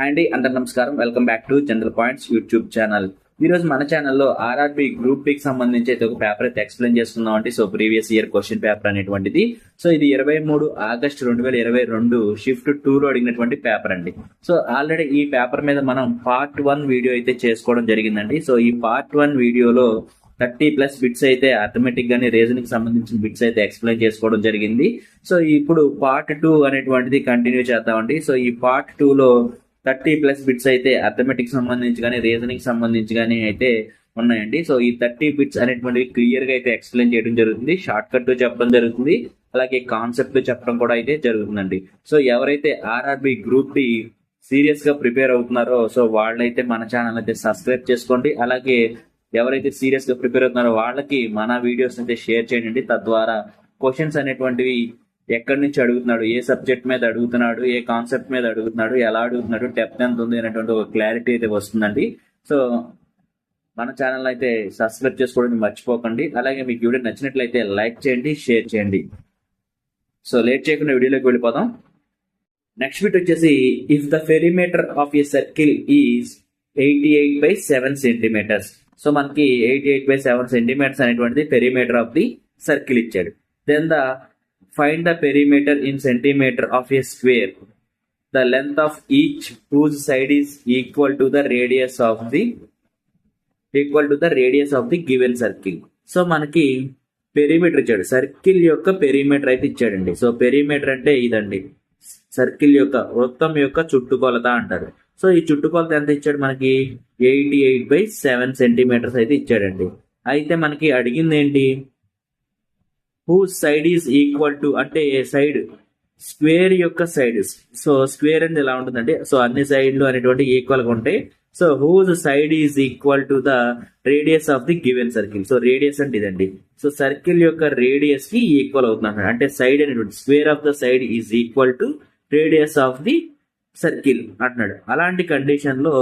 Hi అండి, అందరు నమస్కారం. Welcome back to general points YouTube channel. ఈ రోజు మన ఛానల్లో ఆర్ఆర్బి గ్రూప్ బి కి సంబంధించి అయితే ఒక పేపర్ అయితే ఎక్స్ప్లెయిన్ చేస్తున్నాం అండి. So previous year question paper అనేటువంటిది. సో ఇది 23 ఆగస్టు 2022 షిఫ్ట్ 2 లో అడిగినటువంటి పేపర్ అండి. సో ఆల్రెడీ ఈ పేపర్ మీద మనం పార్ట్ 1 వీడియో అయితే చేసుకోవడం జరిగిందండి. సో ఈ పార్ట్ 1 వీడియోలో 30+ బిట్స్ అయితే అథమెటిక్ గానీ రీజనింగ్ సంబంధించిన బిట్స్ అయితే ఎక్స్ప్లెయిన్ చేసుకోవడం జరిగింది. సో ఇప్పుడు పార్ట్ 2 అనేటువంటిది కంటిన్యూ చేద్దామండి. సో ఈ పార్ట్ 2 లో 30+ బిట్స్ అయితే అథమెటిక్ సంబంధించి కానీ రీజనింగ్ సంబంధించి కానీ అయితే ఉన్నాయండి. సో ఈ 30 బిట్స్ అనేటువంటివి క్లియర్ గా అయితే ఎక్స్ప్లెయిన్ చేయడం జరుగుతుంది, షార్ట్ కట్ చెప్పడం జరుగుతుంది, అలాగే కాన్సెప్ట్ చెప్పడం కూడా అయితే జరుగుతుందండి. సో ఎవరైతే ఆర్ఆర్బి గ్రూప్ డి సీరియస్ గా ప్రిపేర్ అవుతున్నారో సో వాళ్ళైతే మన ఛానల్ అయితే సబ్స్క్రైబ్ చేసుకోండి. అలాగే ఎవరైతే సీరియస్ గా ప్రిపేర్ అవుతున్నారో వాళ్ళకి మన వీడియోస్ అయితే షేర్ చేయండి. తద్వారా క్వశ్చన్స్ అనేటువంటివి ఎక్కడి నుంచి అడుగుతున్నాడు, ఏ సబ్జెక్ట్ మీద అడుగుతున్నాడు, ఏ కాన్సెప్ట్ మీద అడుగుతున్నాడు, ఎలా అడుగుతున్నాడు, డెప్త్ ఎంత ఉంది అనేటువంటి ఒక క్లారిటీ అయితే వస్తుందండి. సో మన ఛానల్ అయితే సబ్స్క్రైబ్ చేసుకోవడం మర్చిపోకండి. అలాగే మీకు వీడియో నచ్చినట్లయితే లైక్ చేయండి, షేర్ చేయండి. సో లేట్ చేయకుండా వీడియోలోకి వెళ్ళిపోదాం. నెక్స్ట్ బిట్ వచ్చేసి, if the perimeter of a circle is 88/7 centimetres. So మనకి 88/7 సెంటీమీటర్స్ అనేటువంటిది పెరిమీటర్ ఆఫ్ ది సర్కిల్ ఇచ్చాడు. Then the find the perimeter in centimeter of a square. The length of each whose side is equal to the radius of the given circle. So మనకి perimeter ఇచ్చాడు, circle యొక్క perimeter అయితే ఇచ్చాడండి. So perimeter అంటే ఇదండి, circle యొక్క వృత్తం యొక్క చుట్టుకొలత అంటారు. సో ఈ చుట్టుకొలత ఎంత ఇచ్చాడు మనకి? 88/7 సెంటీమీటర్స్ అయితే ఇచ్చాడండి. అయితే మనకి అడిగింది ఏంటి? Whose side is equal to అంటే సైడ్, స్క్వేర్ యొక్క సైడ్. సో స్క్వేర్ అనేది ఎలా ఉంటుందంటే, సో అన్ని సైడ్లు అనేటువంటి ఈక్వల్ గా ఉంటాయి. So whose side is equal to the radius of the given circle. So radius అంటే ఇదండి, సో సర్కిల్ యొక్క రేడియస్ కి ఈక్వల్ అవుతుంది అంటే సైడ్ అనేటువంటి square of the side is equal to radius of the circle అంటున్నాడు. అలాంటి కండిషన్ లో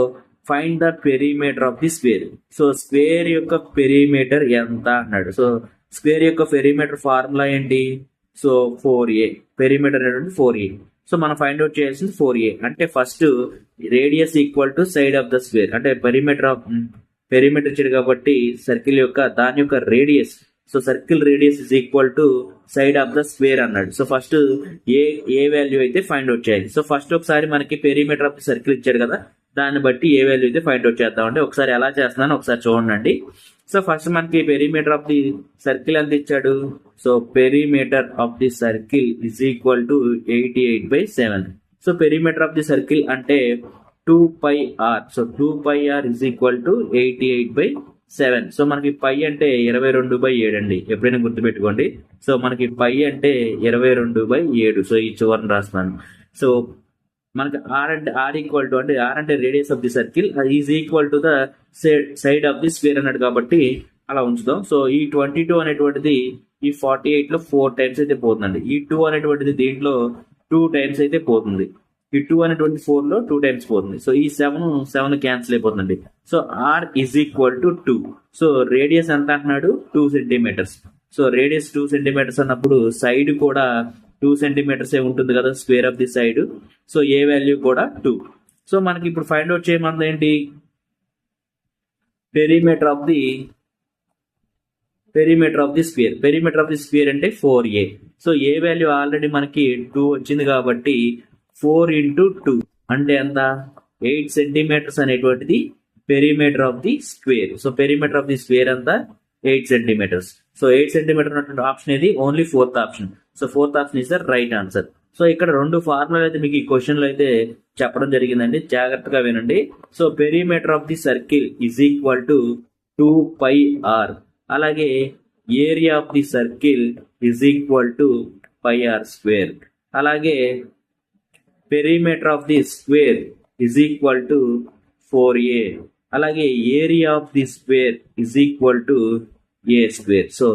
find the perimeter of the square. So square యొక్క పెరిమీటర్ ఎంత అన్నాడు. సో స్క్వేర్ యొక్క పెరిమీటర్ ఫార్ములా ఏంటి? సో 4a, పెరిమీటర్ అనేటువంటి 4a. సో మనం ఫైండ్ అవుట్ చేయాల్సింది 4a. అంటే first radius equal to side of the square, అంటే పెరిమీటర్ ఇచ్చాడు కాబట్టి సర్కిల్ యొక్క దాని యొక్క radius. So circle radius is equal to side of the square అన్నాడు. సో ఫస్ట్ ఏ వాల్యూ అయితే ఫైండ్ అవుట్ చేయాలి. సో ఫస్ట్ ఒకసారి మనకి పెరిమీటర్ ఆఫ్ ది సర్కిల్ ఇచ్చాడు కదా, దాన్ని బట్టి ఏ వాల్యూ అయితే ఫైండ్ అవుట్ చేద్దామంటే ఒకసారి ఎలా చేస్తున్నాను ఒకసారి చూడండి. సో ఫస్ట్ మనకి పెరిమీటర్ ఆఫ్ ది సర్కిల్ ఎంత ఇచ్చాడు? So perimeter of the circle is equal to 88/7. So perimeter of the circle అంటే 2πr. So 2πr is equal to 88/7. So మనకి పై అంటే 22/7 అండి, ఎప్పుడైనా గుర్తుపెట్టుకోండి. సో మనకి పై అంటే 22/7. సో ఈ చివరిని రాస్తున్నాను. సో మనకి ఆర్ ఈక్వల్ టు అంటే ఆర్ అంటే radius of the circle is equal to the side of the square అన్నాడు కాబట్టి అలా ఉంచుదాం. సో ఈ 22 అనేటువంటిది ఈ 48 లో 4 టైమ్స్ అయితే పోతుందండి. ఈ 2 అనేటువంటిది దీంట్లో 2 టైమ్స్ అయితే పోతుంది. ఈ 2 అనేటువంటి 4 లో 2 టైమ్స్ పోతుంది. సో ఈ 7 క్యాన్సిల్ అయిపోతుందండి. So r is equal to 2. So radius ఎంత అంటున్నాడు? 2 సెంటీమీటర్స్. సో రేడియస్ 2 సెంటీమీటర్స్ అన్నప్పుడు సైడ్ కూడా 2 సెంటీమీటర్స్ ఏ ఉంటుంది కదా, square of the side. So a value కూడా 2. సో మనకి ఇప్పుడు ఫైండ్ అవుట్ చేయమంది ఏంటి? Perimeter of the square. Perimeter of the square అంటే 4a. So a value already మనకి 2 వచ్చింది కాబట్టి 4 × 2 అంటే ఎంత? 8 సెంటీమీటర్స్ అనేటువంటిది perimeter of the square. So perimeter of the square అంతా 8 సెంటీమీటర్స్. సో 8 సెంటీమీటర్ ఉన్నటువంటి ఆప్షన్ ఏది? Only 4th option. So 4th option is the right answer. So ఇక్కడ 2 ఫార్ములాలు అయితే మీకు ఈ క్వశ్చన్ లో అయితే చెప్పడం జరిగిందండి, జాగ్రత్తగా వినండి. So perimeter of the circle is equal to 2πr. అలాగే area of the circle is equal to πr². అలాగే perimeter of the square is equal to 4a. అలాగే area of the square is equal to a². So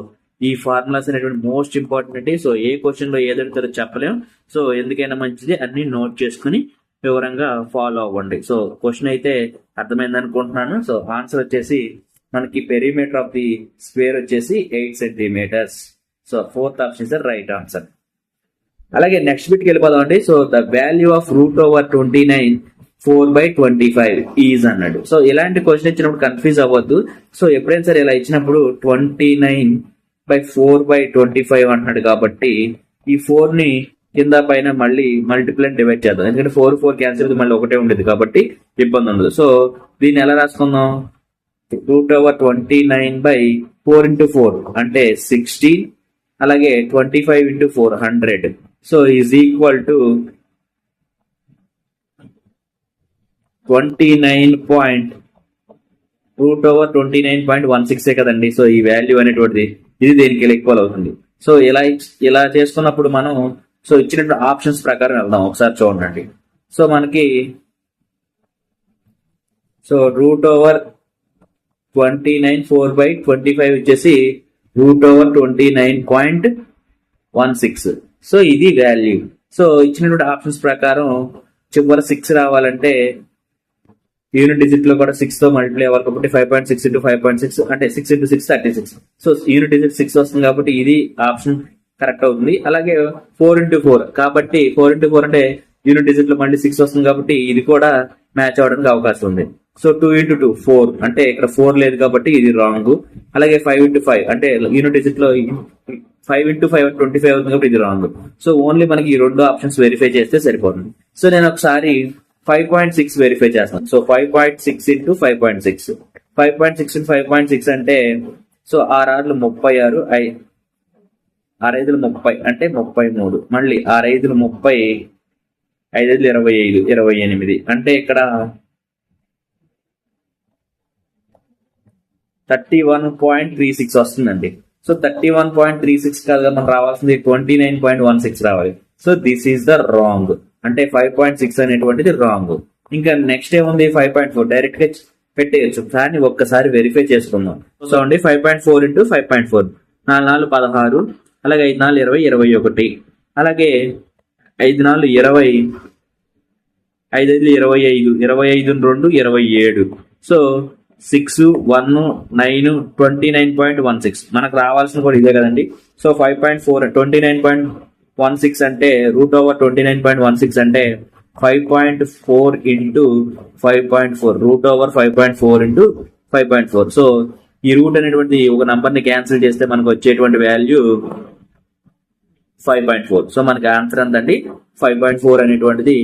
ఈ formulas అనేటువంటి most important అండి. So ఏ question లో ఏది అడుగుతారో చెప్పలేం. సో ఎందుకైనా మంచిది అన్ని నోట్ చేసుకుని వివరంగా ఫాలో అవ్వండి. సో క్వశ్చన్ అయితే అర్థమైంది అనుకుంటున్నాను. సో ఆన్సర్ వచ్చేసి మనకి పెరిమీటర్ ఆఫ్ ది స్క్వేర్ వచ్చేసి 8 centimetres. So 4th option is the right answer. అలాగే నెక్స్ట్ బిట్కి వెళ్ళిపోదాం అండి. So the value of √/29 4/25 is అన్నాడు. సో ఇలాంటి క్వశ్చన్ ఇచ్చినప్పుడు కన్ఫ్యూజ్ అవ్వద్దు. సో ఎప్పుడైనా సరే ఇలా ఇచ్చినప్పుడు 29/4/25 అంటున్నాడు కాబట్టి ఈ 4 ని కింద పైన మళ్ళీ మల్టిపుల్ అండ్ డివైడ్ చేద్దాం. ఎందుకంటే 4 క్యాన్సిల్ మళ్ళీ ఒకటే ఉండేది కాబట్టి ఇబ్బంది ఉండదు. సో దీన్ని ఎలా రాసుకుందాం? √29/4 × 4 అంటే 60, అలాగే 25 × 4 100. సో ఈజ్ ఈక్వల్ టు 29.16 కదండి. సో ఈ వాల్యూ అనేటువంటిది ఇది దేనికి ఈక్వల్ అవుతుంది. సో ఇలా చేసుకున్నప్పుడు మనం సో ఇచ్చినటువంటి ఆప్షన్స్ ప్రకారం వెళ్దాం. ఒకసారి చూడండి. సో మనకి సో √29/4/25 వచ్చేసి √29.16. సో ఇది వాల్యూ. సో ఇచ్చినటువంటి ఆప్షన్స్ ప్రకారం చివరి 6 రావాలంటే యూనిట్ డిజిట్ లో కూడా 6 తో మల్టిప్లై అవ్వాలి కాబట్టి 5.6 × 5.6 అంటే 6 × 6 36. సో యూనిట్ డిజిట్ 6 వస్తుంది కాబట్టి ఇది ఆప్షన్ కరెక్ట్ అవుతుంది. అలాగే 4 × 4 కాబట్టి 4 × 4 అంటే యూనిట్ డిజిట్ లో మళ్ళీ 6 వస్తుంది కాబట్టి ఇది కూడా మ్యాచ్ అవడానికి అవకాశం ఉంది. సో 2 × 2 4 అంటే ఇక్కడ 4 లేదు కాబట్టి ఇది రాంగ్. అలాగే 5 × 5 అంటే యూనిట్ డిజిట్ లో 5 × 5 25 అవుతుంది కాబట్టి ఇది రాంగ్. సో ఓన్లీ మనకి ఈ రెండు ఆప్షన్స్ వెరిఫై చేస్తే సరిపోతుంది. సో నేను ఒకసారి 5.6 వెరిఫై చేస్తాను. సో 5.6 × 5.6 5.6 × 5.6 అంటే సో 6 36 6 30 అంటే 33, మళ్ళీ 6 30 5 25 28 అంటే ఇక్కడ 31.36 వస్తుందండి. సో 31.36 కాదు మనం రావాల్సింది 29.16 రావాలి. So this is the wrong అంటే 5.6 అనేటువంటిది రాంగ్. ఇంకా నెక్స్ట్ ఏముంది 5.4 డైరెక్ట్ గా పెట్టేయచ్చు. కానీ ఒక్కసారి వెరిఫై చేసుకుందాం. సో అండి 5.4 × 5.4 4 16, అలాగే 5 4 20 21, అలాగే 5 4 20 5 5 25 25 2 27. సో 6 1 9 29.16 మనకు రావాల్సిన కూడా ఇదే కదండి. సో 5.4 29.16 అంటే √29.16 అంటే 5.4 × 5.4 √5.4 × 5.4. సో ఈ రూట్ అనేటువంటి ఒక నంబర్ ని క్యాన్సిల్ చేస్తే మనకు వచ్చేటువంటి వాల్యూ 5.4. సో మనకి ఆన్సర్ ఎంతండి 5.4 అనేటువంటిది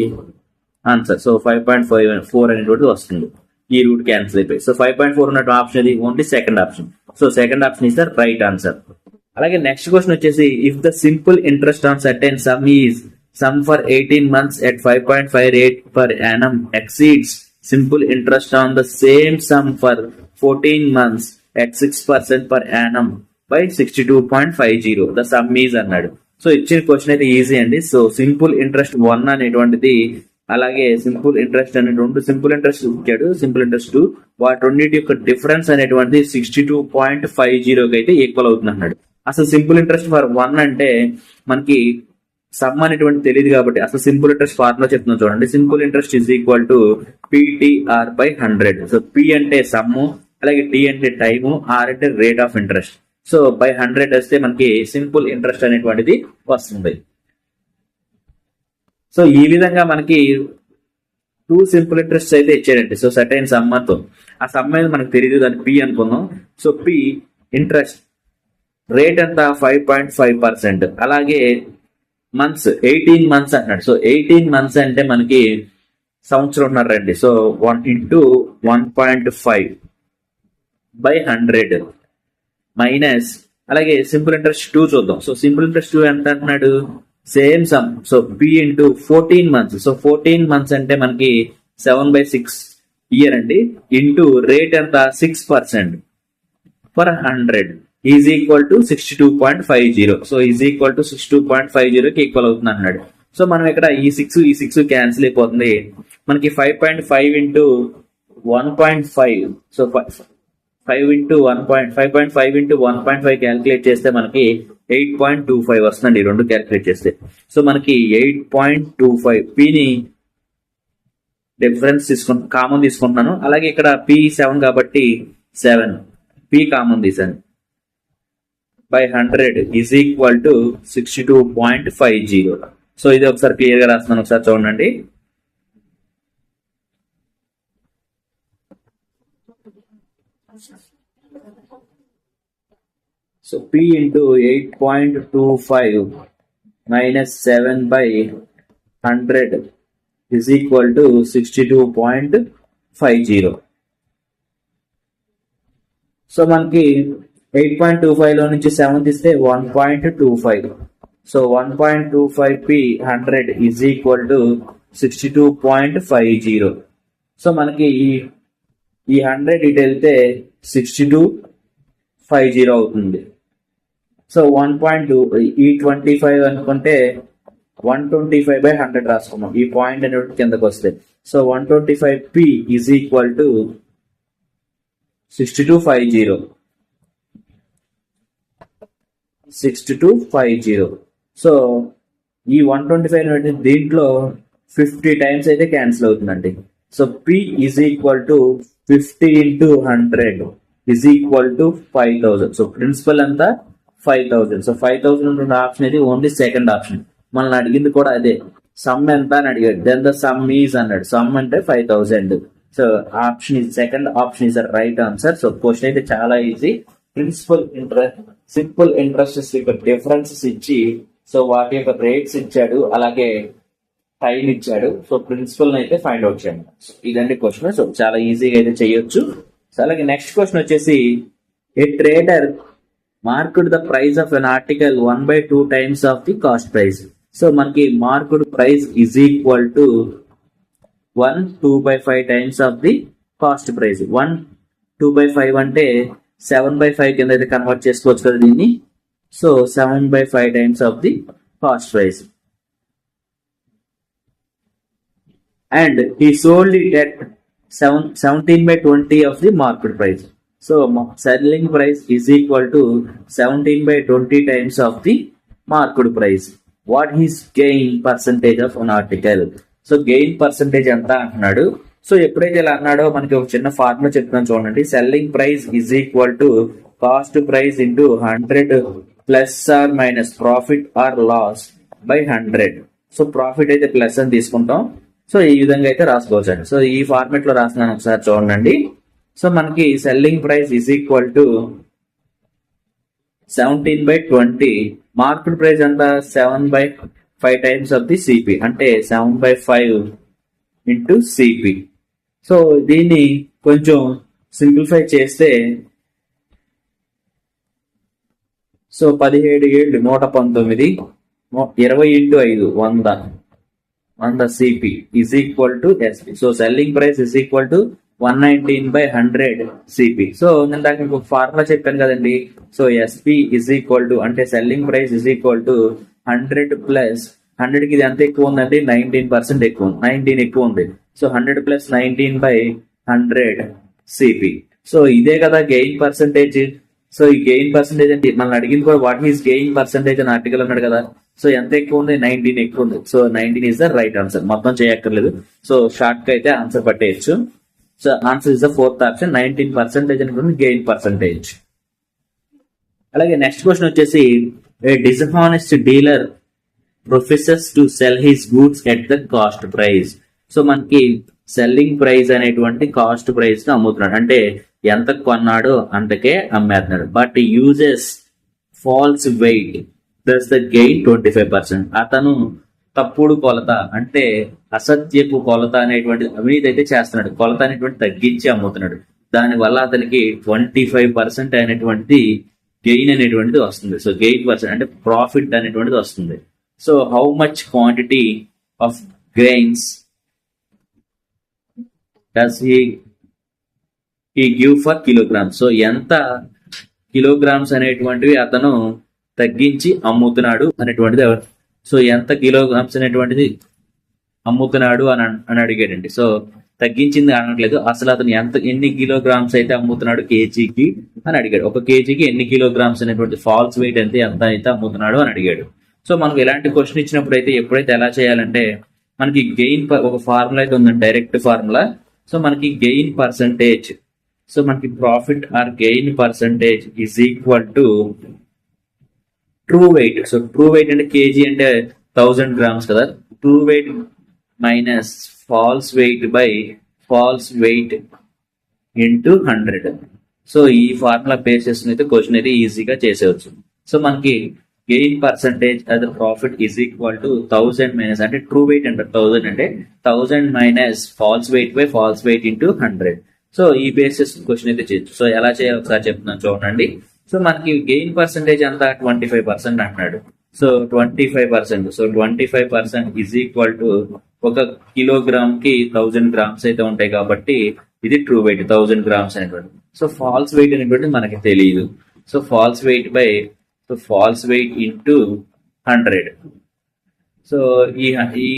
ఆన్సర్. సో 5.4 అనేటువంటిది వస్తుంది. ఈ రూట్ క్యాన్సిల్ అయిపోయి. సో 5.4 ఉన్నట్టు ఆప్షన్ ఇది only second option. So second option is the right answer. అలాగే నెక్స్ట్ క్వశ్చన్ వచ్చేసి if the simple interest on certain some is some for 18 months at 5.5 rate per annum exceeds simple interest on the same sum for 14 months at 6% per annum by 62.50. The sum is అన్నాడు. So ఇచ్చిన question అయితే easy అండి. So simple interest 1 అనేటువంటిది, అలాగే simple interest అనేటువంటి simple interest ఇచ్చాడు, simple interest 2, వాటి రెండింటి యొక్క డిఫరెన్స్ అనేటువంటిది 62.50 అయితే ఈక్వల్ అవుతుంది అన్నాడు. అసలు సింపుల్ ఇంట్రెస్ట్ ఫర్ 1 అంటే మనకి సమ్ అనేటువంటి తెలియదు కాబట్టి అసలు సింపుల్ ఇంట్రెస్ట్ ఫార్ములా చెప్తున్నాం చూడండి. Simple interest is equal to PTR/100. So P అంటే సమ్ము, అలాగే T అంటే టైము, R అంటే rate of interest. So by 100 వస్తే మనకి సింపుల్ ఇంట్రెస్ట్ అనేటువంటిది వస్తుంది. సో ఈ విధంగా మనకి 2 సింపుల్ ఇంట్రెస్ట్ అయితే ఇచ్చాడండి. సో సర్టైన్ సమ్మతో ఆ సమ్ అనేది మనకు తెలియదు, దాన్ని P అనుకుందాం. సో P ఇంట్రెస్ట్ రేట్ అంతా 5.5%, అలాగే మంత్స్ 18 months అన్నాడు. సో 18 months అంటే మనకి సంవత్సరం ఉన్నారండి. సో 1 × 1.5/100 మైనస్, అలాగే సింపుల్ ఇంట్రెస్ట్ 2 చూద్దాం. సో సింపుల్ ఇంట్రెస్ట్ 2 ఎంత అంటున్నాడు, same some. So P × 14 months. So 14 months అంటే మనకి 7/6 ఇయర్ అండి. ఇంటూ రేట్ ఎంత 6% for 100 is equal to 62.50. So is equal to 62.50కి ఈక్వల్ అవుతుంది అన్నాడు. సో మనం ఇక్కడ ఈ 6 క్యాన్సిల్ అయిపోతుంది. మనకి 5.5 × 1.5. సో 5.5 × 1.5 క్యాలిక్యులేట్ చేస్తే మనకి 8.25 వస్తుందండి, రెండు క్యాలిక్యులేట్ చేస్తే. సో మనకి 8.25 Pని డిఫరెన్స్ కామన్ తీసుకుంటున్నాను. అలాగే ఇక్కడ P 7 కాబట్టి 7 P కామన్ తీసాను. By 100 is equal to 62.50. So ఇది ఒకసారి క్లియర్ గా రాస్తున్నాను, ఒకసారి చూడండి. So P into 8.25 minus 7 by 100 is equal to 62.50. So మనకి 8.25 లో నుంచి 7 తీస్తే 1.25. So 1.25 P 100 is equal to 62.50. So మనకి ఈ 100 ఇటు వెళ్తే 6250 అవుతుంది. సో 1.2 ఈ 25 అనుకుంటే 125/100 రాసుకున్నాం. ఈ పాయింట్ అనేది కిందకు వస్తే so 125 P is equal to 6250. 6250. So ఈ 125 దీంట్లో 50 టైమ్స్ అయితే క్యాన్సిల్ అవుతుందండి. So P is equal to 50 into 100 is equal to 5000. So principal అంతా 5000. సో 5000 ఉన్న ఆప్షన్ ఇది ఓన్లీ సెకండ్ ఆప్షన్. మనల్ని అడిగింది కూడా అదే, సమ్ ఎంత అని అడిగాడు. దెన్ ద సమ్ ఈజ్ అన్నాడు. సమ్ అంటే 5000. So option is second option is the right answer. So question అయితే చాలా easy. Principal interest, simple interest యొక్క డిఫరెన్సెస్ ఇచ్చి సో వాటి యొక్క రేట్స్ ఇచ్చాడు, అలాగే టైం ఇచ్చాడు. సో ప్రిన్సిపల్ అయితే ఫైండ్ అవుట్ చేయండి. సో ఇదండి క్వశ్చన్. సో చాలా ఈజీగా అయితే చేయొచ్చు. సో అలాగే నెక్స్ట్ క్వశ్చన్ వచ్చేసి a trader marked the price of an article 1/2 times of the cost price. So మనకి marked price is equal to 1 2/5 times of the cost price. 1 2/5 అంటే 7/5 కింద అయితే కన్వర్ట్ చేసుకోవచ్చు కదా దీన్ని. So 7/5 times of the cost price. And he sold it at 17/20 of the market price. So selling price is equal to 17/20 times of the market price. What is gain percentage of an article? So gain percentage ఎంత అంటున్నాడు. So ఎప్పుడైతే ఇలా అన్నాడో మనకి ఒక చిన్న formula చెప్తున్నాను చూడండి. Selling price is equal to cost price into 100 plus or minus profit or loss by 100. So profit అయితే ప్లస్ అని తీసుకుంటాం. సో ఈ విధంగా అయితే రాసుకోవచ్చండి. సో ఈ ఫార్మెట్ లో రాస్తున్నాను, ఒకసారి చూడండి. సో మనకి selling price is equal to 17/20. Market price అంతా 7/5 టైమ్స్ ఆఫ్ ది సిపి, అంటే 7/5 ఇంటూ సిపి. సో దీన్ని కొంచెం సింప్లిఫై చేస్తే so 17 7 119, 20 into 5 100 CP is equal to SP. So selling price is equal to 119/100 CP. So నేను దానికి ఒక formula చెప్పాను కదండి. So SP is equal to అంటే selling price is equal to 100 plus 100 కి ఇది ఎంత ఎక్కువ ఉందండి, 19% ఎక్కువ ఉంది, 19 ఎక్కువ ఉంది. So 100 plus 19/100 CP. సో ఇదే కదా గెయిన్ పర్సంటేజ్. సో ఈ గెయిన్ పర్సంటేజ్ అంటే మనం అడిగింది కూడా వాట్ ఈస్ గెయిన్ పర్సంటేజ్ అని ఆర్టికల్ అన్నాడు కదా. సో ఎంత ఎక్కువ ఉంది, 19 ఎక్కువ ఉంది. So 19 is the right answer. మొత్తం చేయక్కర్లేదు. సో షార్ట్ గా అయితే ఆన్సర్ పట్టేయచ్చు. So answer is the fourth option. 19% అనుకుంటుంది గెయిన్ పర్సంటేజ్. అలాగే నెక్స్ట్ క్వశ్చన్ వచ్చేసి a dishonest dealer professes to sell his goods at the cost price. So మనకి selling price అనేటువంటి కాస్ట్ ప్రైస్ ను అమ్ముతున్నాడు, అంటే ఎంత కొన్నాడో అంతకే అమ్మేస్తున్నాడు. But uses false weight thus the gain 25%. అతను తప్పుడు కొలత అంటే అసత్యపు కొలత అనేటువంటి అవినీతి అయితే చేస్తున్నాడు. కొలత అనేటువంటి తగ్గించి అమ్ముతున్నాడు. దాని వల్ల అతనికి 25% అనేటువంటి గెయిన్ అనేటువంటిది వస్తుంది. సో గెయిన్ పర్సెంట్ అంటే ప్రాఫిట్ అనేటువంటిది వస్తుంది. So how much quantity of grains does he give for kilograms. So ఎంత కిలోగ్రామ్స్ అనేటువంటివి అతను తగ్గించి అమ్ముతున్నాడు అనేటువంటిది. సో ఎంత కిలోగ్రామ్స్ అనేటువంటిది అమ్ముతున్నాడు అని అడిగాడండి. సో తగ్గించింది అనట్లేదు, అసలు అతను ఎన్ని కిలోగ్రామ్స్ అయితే అమ్ముతున్నాడు కేజీకి అని అడిగాడు. ఒక కేజీకి ఎన్ని కిలోగ్రామ్స్ అనేటువంటి ఫాల్స్ వెయిట్ ఎంత అయితే అమ్ముతున్నాడు అని అడిగాడు. సో మనకు ఎలాంటి క్వశ్చన్ ఇచ్చినప్పుడు అయితే ఎప్పుడైతే ఎలా చేయాలంటే మనకి గెయిన్ ఒక ఫార్ములా అయితే ఉందండి, డైరెక్ట్ ఫార్ములా. సో మనకి గెయిన్ పర్సంటేజ్, సో మనకి profit or gain percentage is equal to true weight. So true weight అంటే కేజీ అంటే 1000 grams కదా. True weight minus false weight by false weight into 100. So ఈ formula base చేసుకుని అయితే question అయితే ఈజీగా చేసేవచ్చు. సో మనకి గెయిన్ పర్సంటేజ్ అది profit is equal to 1000 minus అంటే ట్రూ వెయిట్ అంటారు. 1000 అంటే 1000 minus false weight by false weight into 100. So ఈ బేసిస్ క్వశ్చన్ అయితే చేయొచ్చు. సో ఎలా చేయాలి ఒకసారి చెప్తున్నాను చూడండి. సో మనకి గెయిన్ పర్సంటేజ్ అంతా 25% అంటున్నాడు. So 25%. So 25% is equal to ఒక కిలోగ్రామ్ కి 1000 గ్రామ్స్ అయితే ఉంటాయి కాబట్టి ఇది ట్రూ వెయిట్ 1000 గ్రామ్స్ అనేటువంటి. సో ఫాల్స్ వెయిట్ అనేటువంటి మనకి తెలియదు. So false weight by false weight into 100. So ఈ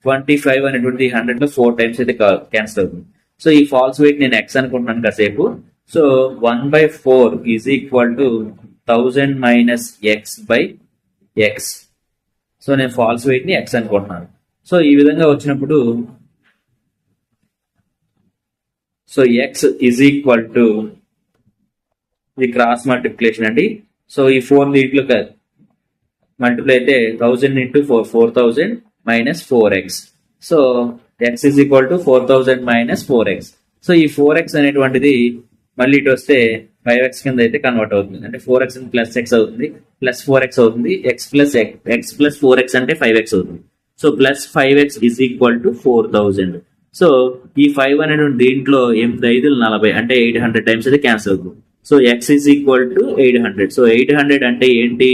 25 అనేటువంటి 100 లో 4 టైమ్స్ అయితే క్యాన్సిల్ అవుతుంది. సో ఈ ఫాల్స్ వెయిట్ నేను ఎక్స్ అనుకుంటున్నాను కాసేపు. So 1/4 is equal to 1000 minus X by X. So నేను ఫాల్స్ వెయిట్ ని ఎక్స్ అనుకుంటున్నాను. సో ఈ విధంగా వచ్చినప్పుడు so X is equal to ఇది క్రాస్ మల్టిప్లికేషన్ అండి. సో ఈ 4 దీంట్లో మల్టిప్లై అయితే 1000 into 4 4000 minus 4x. So X is equal to 4000 minus 4x. So ఈ 4x అనేటువంటిది మళ్ళీ ఇటు వస్తే 5x కింద అయితే కన్వర్ట్ అవుతుంది. అంటే 4x ప్లస్ x అవుతుంది, ప్లస్ 4x అవుతుంది, x ప్లస్ 4x అంటే 5x అవుతుంది. So plus 5x is equal to 4000. So ఈ 5 అనేటువంటి దీంట్లో 8×5 = 40 అంటే 800 టైమ్స్ అయితే క్యాన్సిల్ అవుతుంది. So x is equal to 800. So 800 అంటే ఏంటి?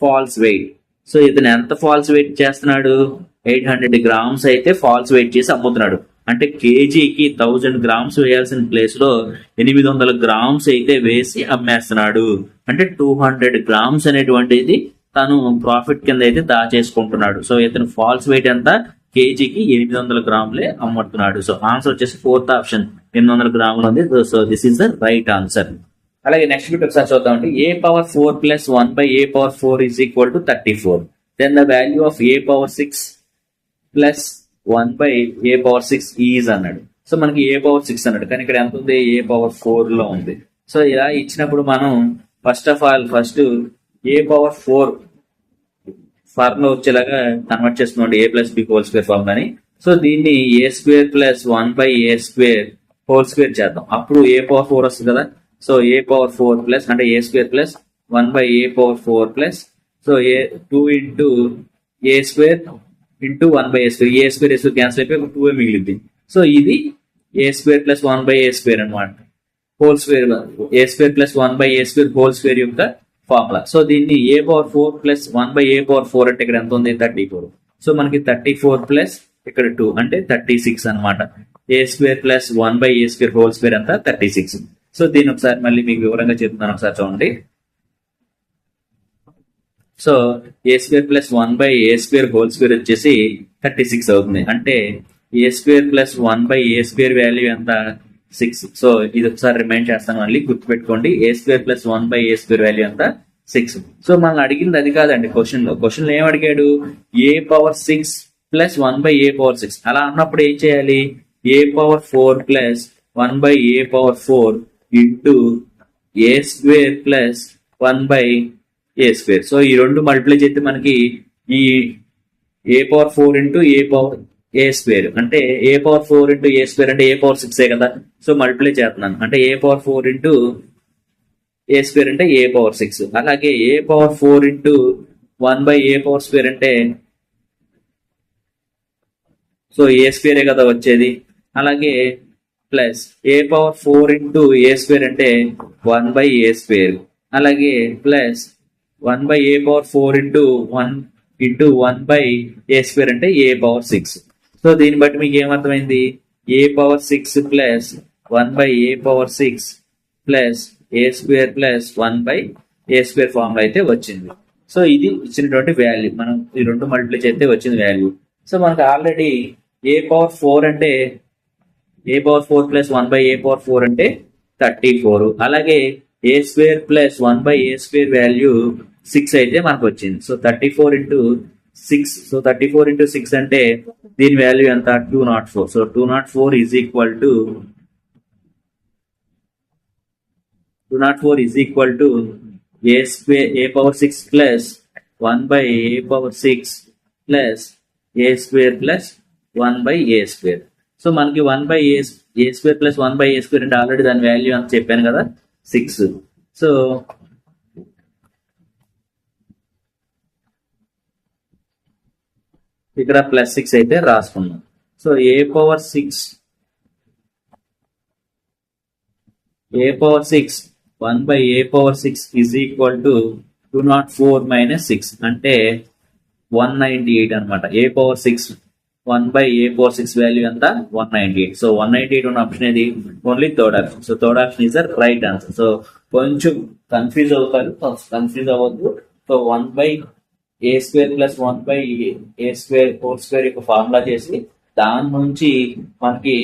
Falls wait. సో ఇతను ఎంత ఫాల్స్ వెయిట్ చేస్తున్నాడు? 800 గ్రామ్స్ అయితే ఫాల్స్ వెయిట్ చేసి అమ్ముతున్నాడు. అంటే కేజీకి 1000 గ్రామ్స్ వేయాల్సిన ప్లేస్ లో 800 గ్రామ్స్ అయితే వేసి అమ్మేస్తున్నాడు. అంటే 200 గ్రామ్స్ అనేటువంటిది తను ప్రాఫిట్ కింద అయితే దాచేసుకుంటున్నాడు. సో ఇతను ఫాల్స్ వెయిట్ ఎంత? కేజీకి 800 గ్రాములే అమ్ముతున్నాడు. సో ఆన్సర్ వచ్చేసి 4th ఆప్షన్ 800 గ్రాములు ఉంది. So this is the right answer. అలాగే నెక్స్ట్ బిట్ ఒకసారి చూద్దామండి. a⁴ plus 1/a⁴ is equal to 34. Then the value of a⁴ plus 1/a⁴ is అన్నాడు. సో మనకి a⁴ అన్నాడు, కానీ ఇక్కడ ఎంత ఉంది? a⁴ లో ఉంది. సో ఇలా ఇచ్చినప్పుడు మనం ఫస్ట్ a⁴ ఫార్ములా వచ్చేలాగా కన్వర్ట్ చేస్తున్నాం a+b² ఫార్ములాని. సో దీన్ని a² ప్లస్ 1/a² చేద్దాం. అప్పుడు a⁴ వస్తుంది కదా. సో a⁴ ప్లస్ అంటే a² plus 1/a⁴ plus so 2 into a² into 1/a². a² cancel అయిపోయి 2 మిగిలింది. సో ఇది a² ప్లస్ 1/a² అనమాట. a² ప్లస్ 1/a² యొక్క ఫార్ములా. సో దీన్ని a⁴ ప్లస్ 1/a⁴ అంటే ఇక్కడ ఎంత ఉంది? 34. సో మనకి 34 ప్లస్ ఇక్కడ 2 అంటే 36 అనమాట. a² ప్లస్ 1/a² అంతా 36. సో దీన్ని ఒకసారి మళ్ళీ మీకు వివరంగా చెప్తున్నాను, ఒకసారి చూడండి. సో a² ప్లస్ 1/a² వచ్చేసి 36 అవుతుంది. అంటే a² ప్లస్ 1/a² వాల్యూ ఎంత? 6. సో ఇది ఒకసారి రిమైండ్ చేస్తాను, మళ్ళీ గుర్తుపెట్టుకోండి. a² ప్లస్ 1/a² వాల్యూ ఎంత? 6. సో మనం అడిగింది అది కాదండి. క్వశ్చన్ లో ఏం అడిగాడు? a⁴ plus 1/a⁴. అలా అన్నప్పుడు ఏం చేయాలి? a⁴ plus 1/a⁴ into a² plus 1/a². So ఈ రెండు మల్టిప్లై చేస్తే మనకి ఈ a⁴ ఇంటూ a² అంటే a⁴ ఇంటూ a² అంటే a⁴ కదా. సో మల్టిప్లై చేస్తున్నాను అంటే a⁴ ఇంటూ a² అంటే a⁴. అలాగే a⁴ ఇంటూ 1/a⁴ అంటే సో a² కదా వచ్చేది. అలాగే ప్లస్ a⁴ ఇంటూ a² అంటే 1/a². అలాగే ప్లస్ 1/a⁴ ఇంటూ 1/a² అంటే a⁴. సో దీన్ని బట్టి మీకు ఏమర్థమైంది? a⁴ plus 1/a⁴ plus a² plus 1/a² formula అయితే వచ్చింది. సో ఇది ఇచ్చినటువంటి వాల్యూ. మనం ఈ రెండు మల్టిప్లై చేస్తే వచ్చిన వాల్యూ. సో మనకు ఆల్రెడీ a⁴ అంటే a⁴ ప్లస్ 1/a⁴ అంటే 34. అలాగే a² ప్లస్ 1/a² వాల్యూ 6 అయితే మనకు వచ్చింది. So 34 into 6. సో 34 ఇంటూ 6 అంటే దీని వాల్యూ ఎంత? 204. So 204 is equal to a⁴ plus 1/a⁴ plus a² plus 1/a². So మనకి 1/a² ప్లస్ 1/a² అంటే ఆల్రెడీ దాని వాల్యూ అని చెప్పాను కదా 6. సో ఇక్కడ +6 అయితే రాసుకున్నాం. సో a⁴ 1/a⁴ 6 = 204 - 6 అంటే 198 అనమాట. a⁴ 1/a⁴ 6 వాల్యూ ఎంత 198. సో 198 ఉన్న ఆప్షన్ ఏది only third option. So third option is the right answer. So కొంచెం కన్ఫ్యూజ్ అవుతారు, కన్ఫ్యూజ్ అవ్వద్దు. సో 1/a² ప్లస్ 1/a² యొక్క ఫార్ములా చేసి దాని నుంచి మనకి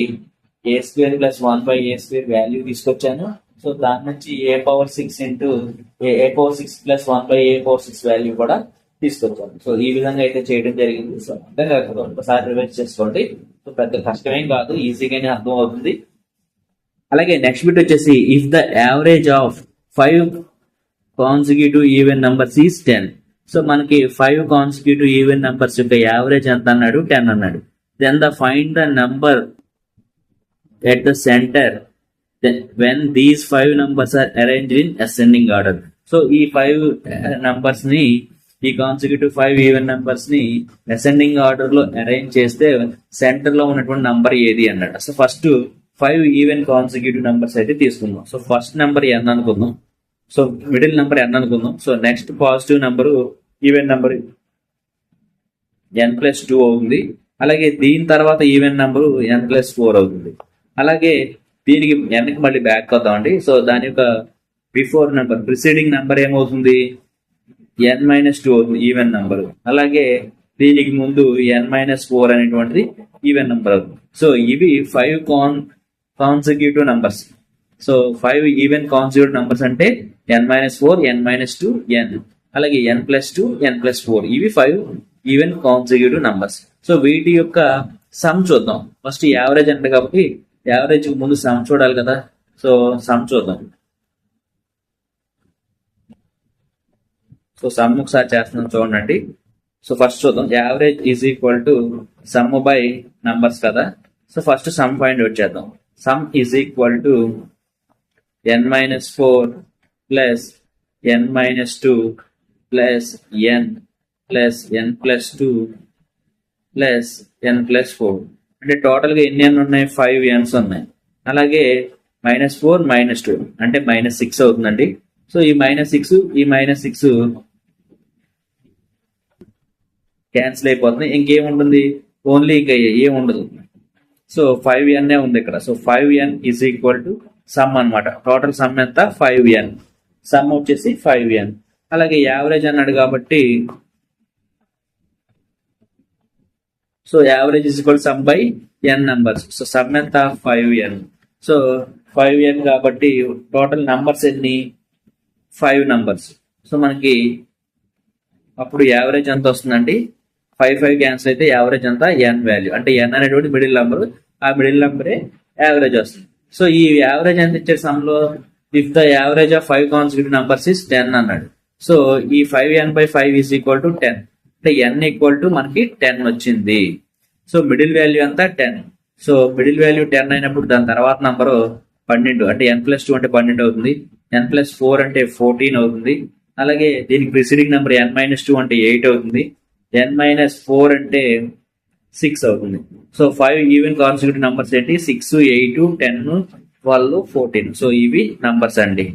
a² ప్లస్ 1/a² వాల్యూ తీసుకొచ్చాను. సో దాని నుంచి a⁴ 6 ప్లస్ 1/a⁴ 6 వాల్యూ కూడా తీసుకొచ్చాను. సో ఈ విధంగా అయితే చేయడం జరిగింది. సో అర్థం కాకపోతే ఒకసారి రివైజ్ చేసుకోండి. సో పెద్ద కష్టమేం కాదు, ఈజీగానే అర్థం అవుతుంది. అలాగే నెక్స్ట్ బిట్ వచ్చేసి if the average of 5 consecutive even numbers is 10. So మనకి 5 కాన్సిక్యూటివ్ ఈవెన్ నంబర్స్ యొక్క యావరేజ్ ఎంత అన్నాడు 10 అన్నాడు. Then find the number at the centre when these 5 numbers are arranged in ascending order. So ఈ 5 numbers ని, ఈ consecutive 5 even numbers ని ascending order లో అరేంజ్ చేస్తే సెంటర్ లో ఉన్నటువంటి నంబర్ ఏది అన్నాడు. So first 5 even consecutive numbers అయితే తీసుకుందాం. సో ఫస్ట్ నెంబర్ n అనుకుందాం. సో మిడిల్ నెంబర్ n అనుకుందాం. So next positive number even number n+2 అవుతుంది. అలాగే దీని తర్వాత ఈవెన్ నెంబర్ n+4 అవుతుంది. అలాగే దీనికి n కి మళ్ళీ బ్యాక్ అవుతామండి. సో దాని యొక్క బిఫోర్ నెంబర్ ప్రిసీడింగ్ నెంబర్ ఏమవుతుంది n-2 అవుతుంది ఈవెన్ నెంబర్. అలాగే దీనికి ముందు n-4 అనేటువంటిది ఈవెన్ నెంబర్ అవుతుంది. సో ఇవి 5 consecutive numbers. So 5 even consecutive numbers అంటే n-4, n-2, n, అలాగే n+2, n+4 ఇవి 5 ఈవెన్ కాన్సిక్యూటివ్ నంబర్స్. సో వీటి యొక్క సమ్ చూద్దాం. ఫస్ట్ యావరేజ్ అంటే కాబట్టి యావరేజ్ ముందు సమ్ చూడాలి కదా. సో సమ్ చూద్దాం. సో సమ్ ఒకసారి చేస్తున్నాం చూడండి. సో ఫస్ట్ చూద్దాం. యావరేజ్ = సమ్ బై నంబర్స్ కదా. So first sum find out చేద్దాం. Sum = n-4 plus n-2 plus n plus n+2 plus n+4 అంటే టోటల్ గా ఎన్ని n ఉన్నాయి 5 n's ఉన్నాయి. అలాగే -4 -2 అంటే -6 అవుతుందండి. సో ఈ -6 క్యాన్సిల్ అయిపోతుంది. ఇంకేముంటుంది ఓన్లీ ఇంకా ఏముండదు. సో 5n ఉంది ఇక్కడ. సో 5n = సమ్ అనమాట. టోటల్ సమ్ ఎంత 5n. సమ్ వచ్చేసి 5n. అలాగే యావరేజ్ అన్నాడు కాబట్టి so average = sum by n numbers. So some ఎంత 5n. సో 5n కాబట్టి టోటల్ నంబర్స్ ఎన్ని 5 నంబర్స్. సో మనకి అప్పుడు యావరేజ్ ఎంత వస్తుందండి 5 క్యాన్సిల్ అయితే యావరేజ్ ఎంత n వాల్యూ అంటే n అనేటువంటి మిడిల్ నెంబర్. ఆ మిడిల్ నెంబరే యావరేజ్ వస్తుంది. సో ఈ యావరేజ్ ఎంత ఇచ్చాడు సమ్ లో if the average of 5 consecutive numbers is 10 అన్నాడు. సో ఈ 5n/5 = 10 అంటే n = మనకి 10 వచ్చింది. సో మిడిల్ వాల్యూ అంతా 10. సో మిడిల్ వాల్యూ 10 అయినప్పుడు దాని తర్వాత నంబరు 12 అంటే n+2 అంటే 12 అవుతుంది. n+4 అంటే 14 అవుతుంది. అలాగే దీనికి ప్రిసీడింగ్ నెంబర్ n-2 అంటే 8 అవుతుంది. n-4 అంటే 6 అవుతుంది. సో 5 ఈవెన్ కాన్సిక్యూటివ్ నంబర్స్ ఏంటి 6, 8, 10, 12, 14. సో ఇవి నంబర్స్ అండి.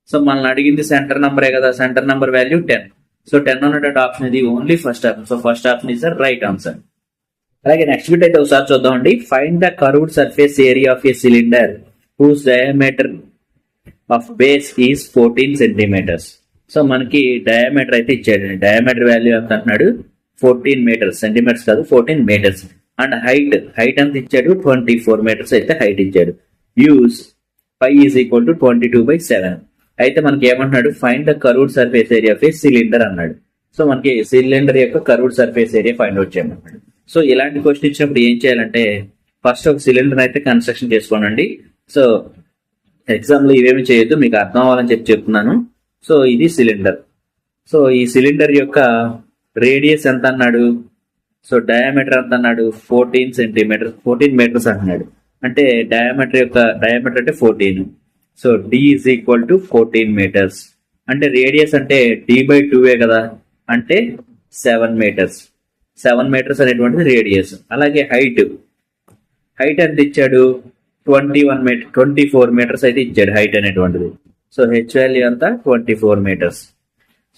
సో మనల్ని అడిగింది సెంటర్ నంబరే కదా. Centre number value 10. సో 10 ఉన్నటువంటి ఆప్షన్ ఇది only first option. So first option is the right answer. అలాగే నెక్స్ట్ బిట్ అయితే ఒకసారి చూద్దామండి. Find the curved surface area of a cylinder whose diameter of base is 14 centimetres. So మనకి diameter అయితే ఇచ్చాడు. Diameter value ఎంత అంటున్నాడు 14 మీటర్స్, సెంటీమీటర్స్ కాదు 14 మీటర్స్. అండ్ హైట్ ఎంత ఇచ్చాడు 24 మీటర్స్ అయితే హైట్ ఇచ్చాడు. యూస్ π = 22/7. అయితే మనకి ఏమంటున్నాడు find the curved surface area of a cylinder అన్నాడు. సో మనకి సిలిండర్ యొక్క curved surface area find out చేయమన్నాడు. సో ఇలాంటి క్వశ్చన్ ఇచ్చినప్పుడు ఏం చేయాలంటే ఫస్ట్ ఒక సిలిండర్ అయితే కన్స్ట్రక్షన్ చేసుకోనండి. సో ఎగ్జామ్ లో ఇవేమి చేయొద్దు, మీకు అర్థం అవ్వాలని చెప్తున్నాను. సో ఇది సిలిండర్. సో ఈ సిలిండర్ యొక్క రేడియస్ ఎంత అన్నాడు సో డయామీటర్ ఎంత అన్నాడు 14 మీటర్స్ అంటున్నాడు. అంటే డయామీటర్ అంటే 14. So d is equal to 14 metres. అంటే రేడియస్ అంటే d/2 కదా, అంటే 7 మీటర్స్. 7 మీటర్స్ అనేటువంటిది రేడియస్. అలాగే హైట్ ఎంత ఇచ్చాడు 24 మీటర్స్ అయితే ఇచ్చాడు హైట్ అనేటువంటిది. సో హెచ్ వాల్యూ అంతా 24 మీటర్స్.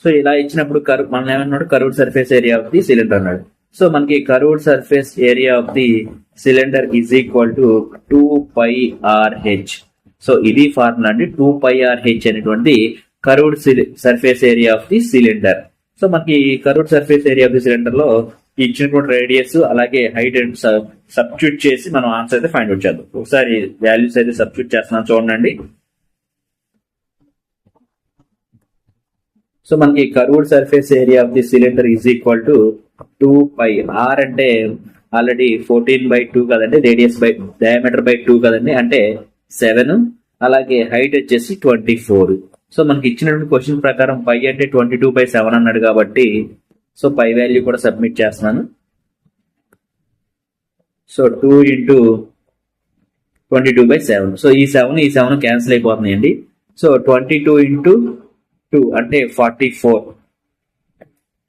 సో ఇలా ఇచ్చినప్పుడు మనం ఏమన్నాడు curved surface area of the cylinder అన్నాడు. సో మనకి curved surface area of the cylinder is equal to 2πRh. సో ఇది ఫార్ములా అండి. 2πRh అనేటువంటి curved surface area of the cylinder. So మనకి curved surface area of the cylinder లో ఇచ్చినటువంటి radius అలాగే హైట్ అండ్ సబ్స్టిట్యూట్ చేసి మనం ఆన్సర్ అయితే ఫైండ్ అవుట్ చేద్దాం. ఒకసారి వాల్యూస్ అయితే సబ్స్టిట్యూట్ చేస్తున్నాం చూడండి. సో మనకి curved surface area of the cylinder is equal to 2π. R అంటే ఆల్రెడీ 14/2 కదండి, డయామీటర్ బై 2 కదండి, అంటే 7. అలాగే హైట్ వచ్చేసి 24. సో మనకి ఇచ్చినటువంటి క్వశ్చన్ ప్రకారం పై అంటే 22/7 అన్నాడు కాబట్టి సో పై వాల్యూ కూడా సబ్మిట్ చేస్తున్నాను. సో 2 × 22/7. సో ఈ 7 క్యాన్సిల్ అయిపోతున్నాయండి. సో 22 × 2 అంటే 44.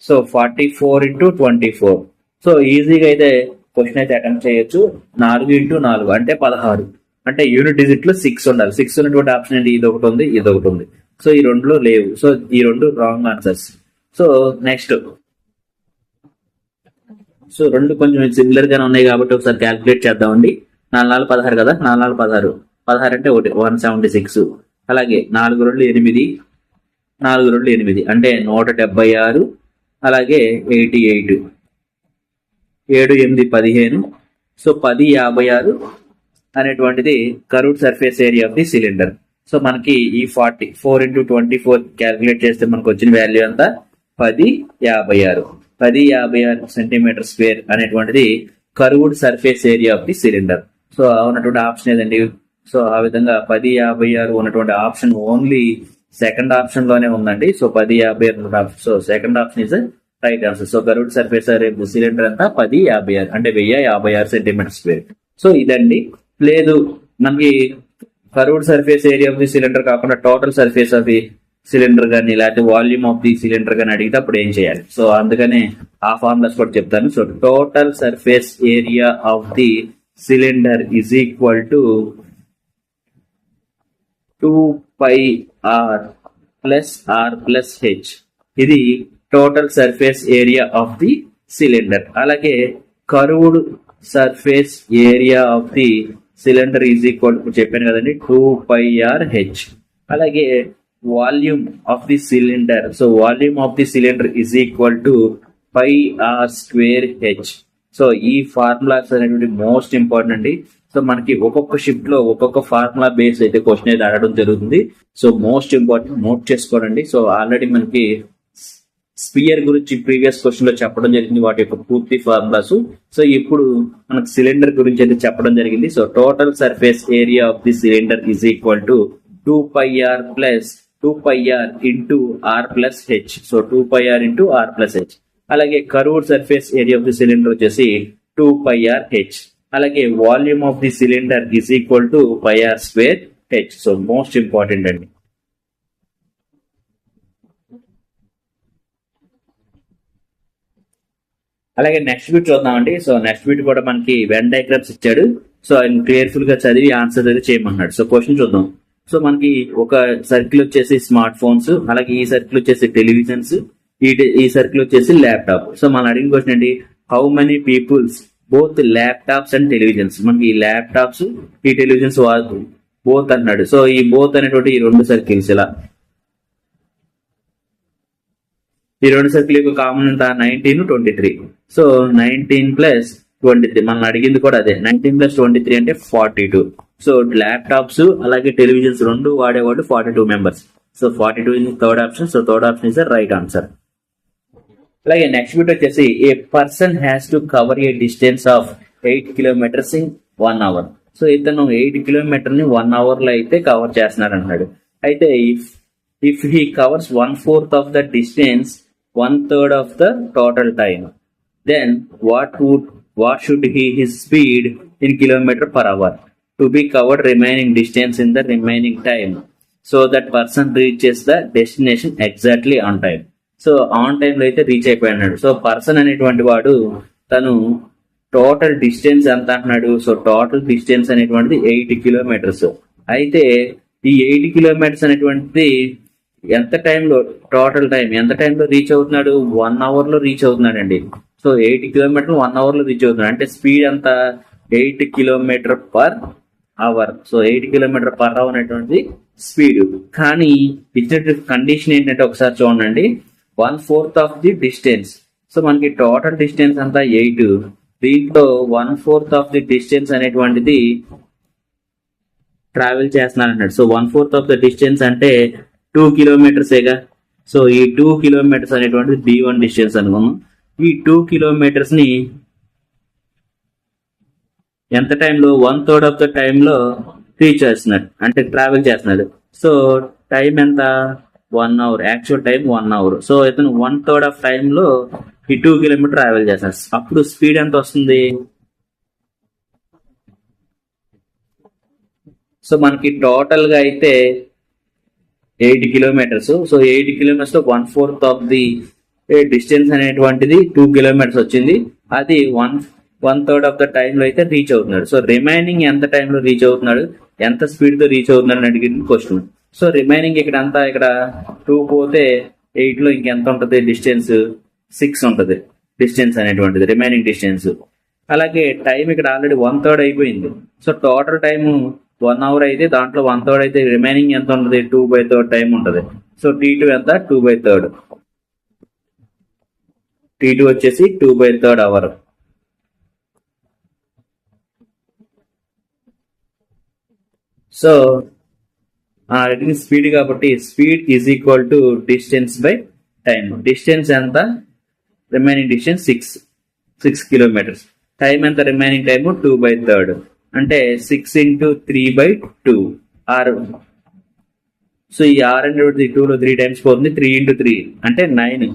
సో 44 × 24. సో ఈజీగా అయితే క్వశ్చన్ అయితే అటెంప్ట్ చేయొచ్చు. 4 × 4 అంటే 16. అంటే యూనిట్ డిజిట్ లో 6 ఉండాలి. 6 ఉన్నటువంటి ఆప్షన్ ఏంటి, ఇది ఒకటి ఉంది, ఇది ఒకటి ఉంది. సో ఈ రెండులో లేవు. సో ఈ రెండు wrong answers. So next so రెండు కొంచెం సిమిలర్ గానే ఉన్నాయి కాబట్టి ఒకసారి క్యాల్కులేట్ చేద్దామండి. 4 4 16 కదా, 4 4 16. 16 అంటే 176. అలాగే 4 2 8, 4 2 8 అంటే 176. అలాగే 88, 7 8 15. సో 1056 అనేటువంటిది curved surface area of the cylinder. So మనకి ఈ 44 × 24 క్యాల్కులేట్ చేస్తే మనకు వచ్చిన వాల్యూ అంతా 1056. 1056 సెంటీమీటర్ స్క్వేర్ అనేటువంటిది curved surface area of the cylinder. So ఉన్నటువంటి ఆప్షన్ ఏదండి. సో ఆ విధంగా 1056 ఉన్నటువంటి ఆప్షన్ ఓన్లీ సెకండ్ ఆప్షన్ లోనే ఉందండి. So 1056 option. So second option is right answer. So curved surface area of the cylinder అంతా 1056 అంటే 1056 సెంటీమీటర్ స్క్వేర్. సో ఇదండి. లేదు మనకి curved surface area of the cylinder కాకుండా total surface of the cylinder కానీ లేకపోతే వాల్యూమ్ ఆఫ్ ది సిలిండర్ కానీ అడిగితే అప్పుడు ఏం చేయాలి. సో అందుకనే ఆ ఫార్ములాస్ కూడా చెప్తాను. So total surface area of the cylinder is equal to 2πR plus R plus H. ఇది total surface area of the cylinder. అలాగే curved surface area of the cylinder is equal to చెప్పాను కదండి 2πRh. అలాగే volume of the cylinder. So volume of the cylinder is equal to πr²h. So ఈ formulas అనేటువంటి most important అండి. So మనకి ఒక్కొక్క shift లో ఒక్కొక్క ఫార్ములా బేస్ అయితే క్వశ్చన్ అయితే అడగడం జరుగుతుంది. సో మోస్ట్ ఇంపార్టెంట్ నోట్ చేసుకోండి. సో ఆల్రెడీ మనకి స్పియర్ గురించి ప్రీవియస్ క్వశ్చన్ లో చెప్పడం జరిగింది, వాటి యొక్క పూర్తి ఫార్ములాస్. సో ఇప్పుడు మనకు సిలిండర్ గురించి అయితే చెప్పడం జరిగింది. So total surface area of the cylinder is equal to 2πR plus 2πR into R plus H. So 2πR into R plus H. అలాగే curved surface area of the cylinder వచ్చేసి 2πRh. అలాగే volume of the cylinder is equal to πr²h. So most important అండి. అలాగే next bit చూద్దామండి. So next bit కూడా మనకి Venn diagrams ఇచ్చాడు. So ఆయన కేర్ఫుల్ గా చదివి ఆన్సర్ అయితే చేయమన్నాడు. సో క్వశ్చన్ చూద్దాం. సో మనకి ఒక సర్కిల్ వచ్చేసి స్మార్ట్ ఫోన్స్, అలాగే ఈ సర్కిల్ వచ్చేసి టెలివిజన్స్, ఈ సర్కిల్ వచ్చేసి ల్యాప్టాప్. సో మనం అడిగిన క్వశ్చన్ ఏంటి, how many peoples both laptops and televisions. మనకి ఈ ల్యాప్టాప్స్ ఈ టెలివిజన్స్ బోత్ అన్నాడు. సో ఈ బోత్ అనేటువంటి ఈ రెండు సర్కిల్స్ ఇలా ఈ రెండు సర్కిల్ యొక్క కామన్ ఎంత 19 23. సో 19 ప్లస్ 23 మనం అడిగింది కూడా అదే. 19 ప్లస్ 23 అంటే 42. సో ల్యాప్టాప్స్ అలాగే టెలివిజన్స్ రెండు వాడేవాడు 42 members. So 42 in third option. So third option is right answer. అలాగే నెక్స్ట్ బిట్ వచ్చేసి a person has to cover a distance of 8 kilometers in 1 hour. So ఇతను 8 kilometers ని 1 hour లో అయితే కవర్ చేస్తున్నాడు అన్నాడు. అయితే if he covers 1/4 of the distance 1/3 of the total time, then what should he his speed in kilometer per hour to be covered remaining distance in the remaining time so that person reaches the destination exactly on time. So on time లో అయితే reach అయిపోయినాడు. So person అనేటువంటి వాడు తను total distance ఎంత అంటున్నాడు. So total distance అనేటువంటిది 8 kilometres. అయితే ఈ 8 కిలోమీటర్స్ అనేటువంటిది ఎంత టైంలో, టోటల్ టైం ఎంత టైంలో రీచ్ అవుతున్నాడు, 1 అవర్ లో రీచ్ అవుతున్నాడు అండి. సో 8 కిలోమీటర్లు 1 అవర్ లో రీచ్ అవుతున్నాడు. అంటే స్పీడ్ ఎంత, 8 kilometre per hour. So 8 kilometre per hour అనేటువంటి స్పీడ్. కానీ ఇచ్చిన కండిషన్ ఏంటంటే ఒకసారి చూడండి, 1/4 ఆఫ్ ది డిస్టెన్స్. సో మనకి టోటల్ డిస్టెన్స్ అంతా 8, దీంట్లో 1/4 ఆఫ్ ది డిస్టెన్స్ అనేటువంటిది ట్రావెల్ చేస్తున్నాడు అన్నాడు. సో 1/4 ఆఫ్ ద డిస్టెన్స్ అంటే 2 కిలోమీటర్సేగా. సో ఈ 2 కిలోమీటర్స్ అనేటువంటిది B1 డిస్టెన్స్ అనుకున్నాం. ఈ 2 కిలోమీటర్స్ ని ఎంత టైంలో, 1/3 ఆఫ్ ద టైంలో రీచ్ చేస్తున్నాడు, అంటే ట్రావెల్ చేస్తున్నాడు. సో టైం ఎంత, 1 hour. Actual time 1 hour. So ఇతను 1/3 ఆఫ్ టైంలో ఈ 2 కిలోమీటర్ ట్రావెల్ చేస్తాడు. అప్పుడు స్పీడ్ ఎంత వస్తుంది. సో మనకి టోటల్ గా అయితే 8 కిలోమీటర్స్. సో 8 కిలోమీటర్స్ లో 1/4 ఆఫ్ ది డిస్టెన్స్ అనేటువంటిది 2 కిలోమీటర్స్ వచ్చింది. అది 1/3 ఆఫ్ ద టైంలో అయితే రీచ్ అవుతున్నాడు. సో రిమైనింగ్ ఎంత టైంలో రీచ్ అవుతున్నాడు, ఎంత స్పీడ్ తో రీచ్ అవుతున్నాడు అని అడిగింది క్వశ్చన్. సో రిమైనింగ్ ఇక్కడ అంతా, ఇక్కడ 2 పోతే 8 లో ఇంకెంత ఉంటుంది డిస్టెన్స్, 6 ఉంటుంది డిస్టెన్స్ అనేటువంటిది, రిమైనింగ్ డిస్టెన్స్. అలాగే టైం ఇక్కడ ఆల్రెడీ 1/3 అయిపోయింది. సో టోటల్ టైం 1 అవర్ అయితే దాంట్లో 1/3 అయితే రిమైనింగ్ ఎంత ఉంటుంది, 2/3 టైం ఉంటుంది. సో T2 ఎంత, 2/3. T2 వచ్చేసి 2/3 అవర్. సో స్పీడ్ కాబట్టి speed is equal to distance by time. Distance ఎంత, రిమైనింగ్ డిస్టెన్స్ 6 కిలోమీటర్స్. టైం ఎంత, రిమైనింగ్ టైం 2/3. అంటే 6 × 3/2 6. సో ఈ 6 అనేది 2 లో 3 టైమ్స్ పోతుంది. 3 × 3 అంటే 9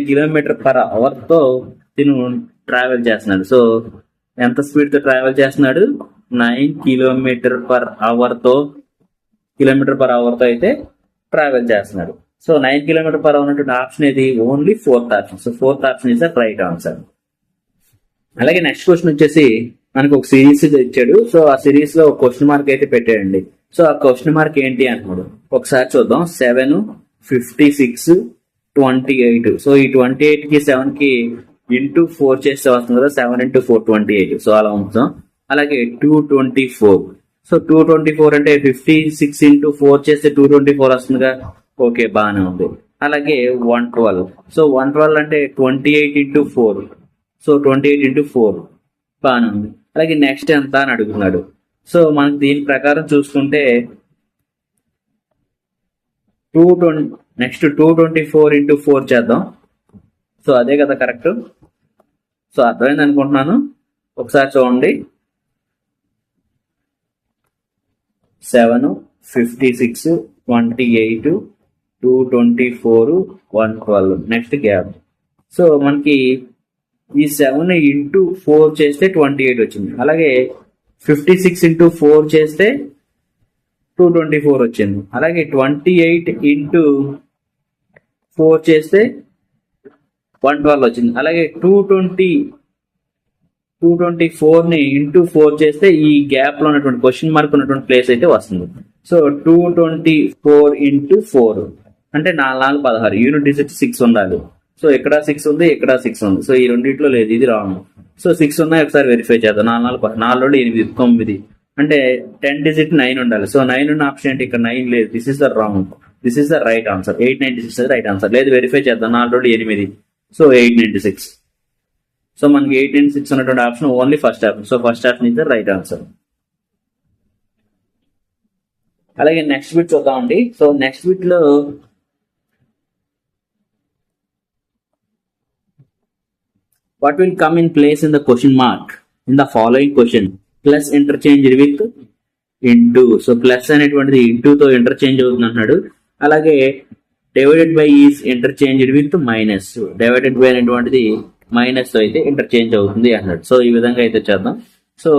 కిలోమీటర్ పర్ అవర్ తో తిను ట్రావెల్ చేస్తున్నాడు. సో ఎంత స్పీడ్ తో ట్రావెల్ చేస్తున్నాడు, 9 కిలోమీటర్ పర్ అవర్ తో అయితే ట్రావెల్ చేస్తున్నాడు. సో 9 కిలోమీటర్ పర్ అవర్ ఉన్నటువంటి ఆప్షన్ ఏది, only 4th option. So 4th option is the right answer. అలాగే నెక్స్ట్ క్వశ్చన్ వచ్చేసి మనకు ఒక సిరీస్ ఇచ్చాడు. సో ఆ సిరీస్ లో ఒక క్వశ్చన్ మార్క్ అయితే పెట్టాడండి. సో ఆ క్వశ్చన్ మార్క్ ఏంటి అంటున్నాడు, ఒకసారి చూద్దాం. 7, 56, 28. సో ఈ 28 కి 7 కి ఇంటూ 4 చేస్తే వస్తుంది కదా, 7 × 4 28. సో అలా ఉంచుతాం. అలాగే 224. సో 224 అంటే 56 × 4 చేస్తే 224 వస్తుందిగా. ఓకే, బాగానే ఉంది. అలాగే 112. సో 112 అంటే 28 × 4. సో 28 × 4 బాగానే ఉంది. అలాగే నెక్స్ట్ ఎంత అని అడుగుతున్నాడు. సో మనకి దీని ప్రకారం చూసుకుంటే నెక్స్ట్ 224 × 4 చేద్దాం. సో అదే కదా కరెక్ట్. సో అర్థమైంది అనుకుంటున్నాను. ఒకసారి చూడండి, 7, 56, 28, 224, 112. Next gap. సో మనకి ఈ 7 × 4 చేస్తే 28 వచ్చింది. అలాగే 56 × 4 చేస్తే 224 వచ్చింది. అలాగే 28 × 4 చేస్తే 112 వచ్చింది. అలాగే 224 ని × 4 చేస్తే ఈ గ్యాప్ లో ఉన్నటువంటి క్వశ్చన్ మార్క్ ఉన్నటువంటి ప్లేస్ అయితే వస్తుంది. సో 224 × 4 అంటే 4 16. యూనిట్ డిజిట్ 6 ఉండాలి. సో ఇక్కడ 6 ఉంది, ఇక్కడ 6 ఉంది. సో ఈ రెండిట్లో లేదు, ఇది రాంగ్. సో 6 ఉన్నాయి, ఒకసారి వెరిఫై చేద్దాం. 4 4 8 9 అంటే 10 డిజిట్ 9 ఉండాలి. సో 9 ఉన్న ఆప్షన్ ఏంటి, ఇక్కడ 9 లేదు. This is the wrong, this is the right answer. 896 right answer. లేదు, వెరిఫై చేద్దాం. 4 8. సో 896. సో మనకి 896 ఉన్నటువంటి option only first option. So first option is the right answer. అలాగే నెక్స్ట్ బిట్ చూద్దామండి. సో నెక్స్ట్ బిట్ లో what will come in place in the question mark in the following question? Plus interchanged with into. So plus అనేటువంటిది into తో interchange అవుతుంది అంటున్నాడు. అలాగే divided by is interchanged with minus. Divided by అనేటువంటిది minus తో అయితే interchange అవుతుంది అన్నాడు. సో ఈ విధంగా అయితే చేద్దాం. సో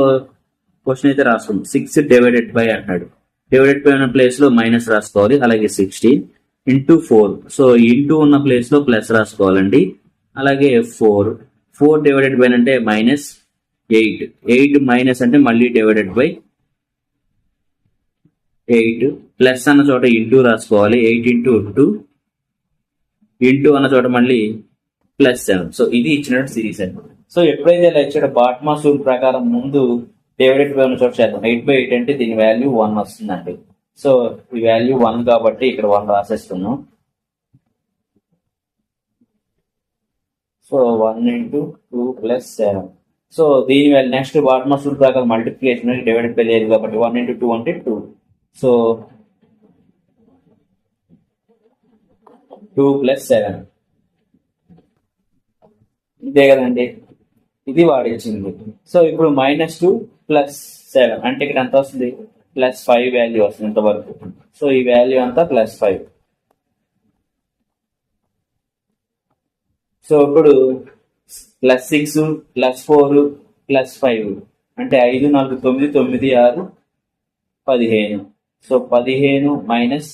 క్వశ్చన్ అయితే రాసుకుందాం. 6 డివైడెడ్ బై అన్నాడు. డివైడెడ్ బై ఉన్న ప్లేస్ లో మైనస్ రాసుకోవాలి. అలాగే 16 ఇంటూ 4. సో ఇంటూ ఉన్న ప్లేస్ లో ప్లస్ రాసుకోవాలండి. అలాగే 4 డివైడెడ్ బై అంటే మైనస్ 8 మైనస్ అంటే మళ్ళీ డివైడెడ్ బై 8 ప్లస్ అన్న చోట ఇంటూ రాసుకోవాలి. 8 ఇంటూ 2 ఇంటూ అన్న చోట మళ్ళీ +7. సో ఇది ఇచ్చిన సిరీస్ అండి. సో ఎప్పుడైతే ఇలా ఇచ్చాడో బాట్మాస్ రూల్ ప్రకారం ముందు డివైడెడ్ బై ఉన్న చోట చేద్దాం. 8/8 అంటే దీని వాల్యూ 1 వస్తుందండి. సో ఈ వాల్యూ 1 కాబట్టి ఇక్కడ 1 రాసేస్తున్నాం. So 1 into 2 + 7. సో దీని వాల్యూ నెక్స్ట్ బాట్మాస్ రూల్ ప్రకారం మల్టిప్లికేషన్ డివైడెడ్ బై లేదు కాబట్టి 1 ఇంటూ 2 అంటే 2. సో 2 + 7 ఇదే కదండి, ఇది వాడిచ్చింది. సో ఇప్పుడు -2 + 7 అంటే ఇక్కడ ఎంత వస్తుంది? +5 వాల్యూ వస్తుంది ఇంతవరకు. సో ఈ వాల్యూ అంతా +5. సో ఇప్పుడు +6 +4 +5 అంటే 5 4 9 9 6 15. సో 15 -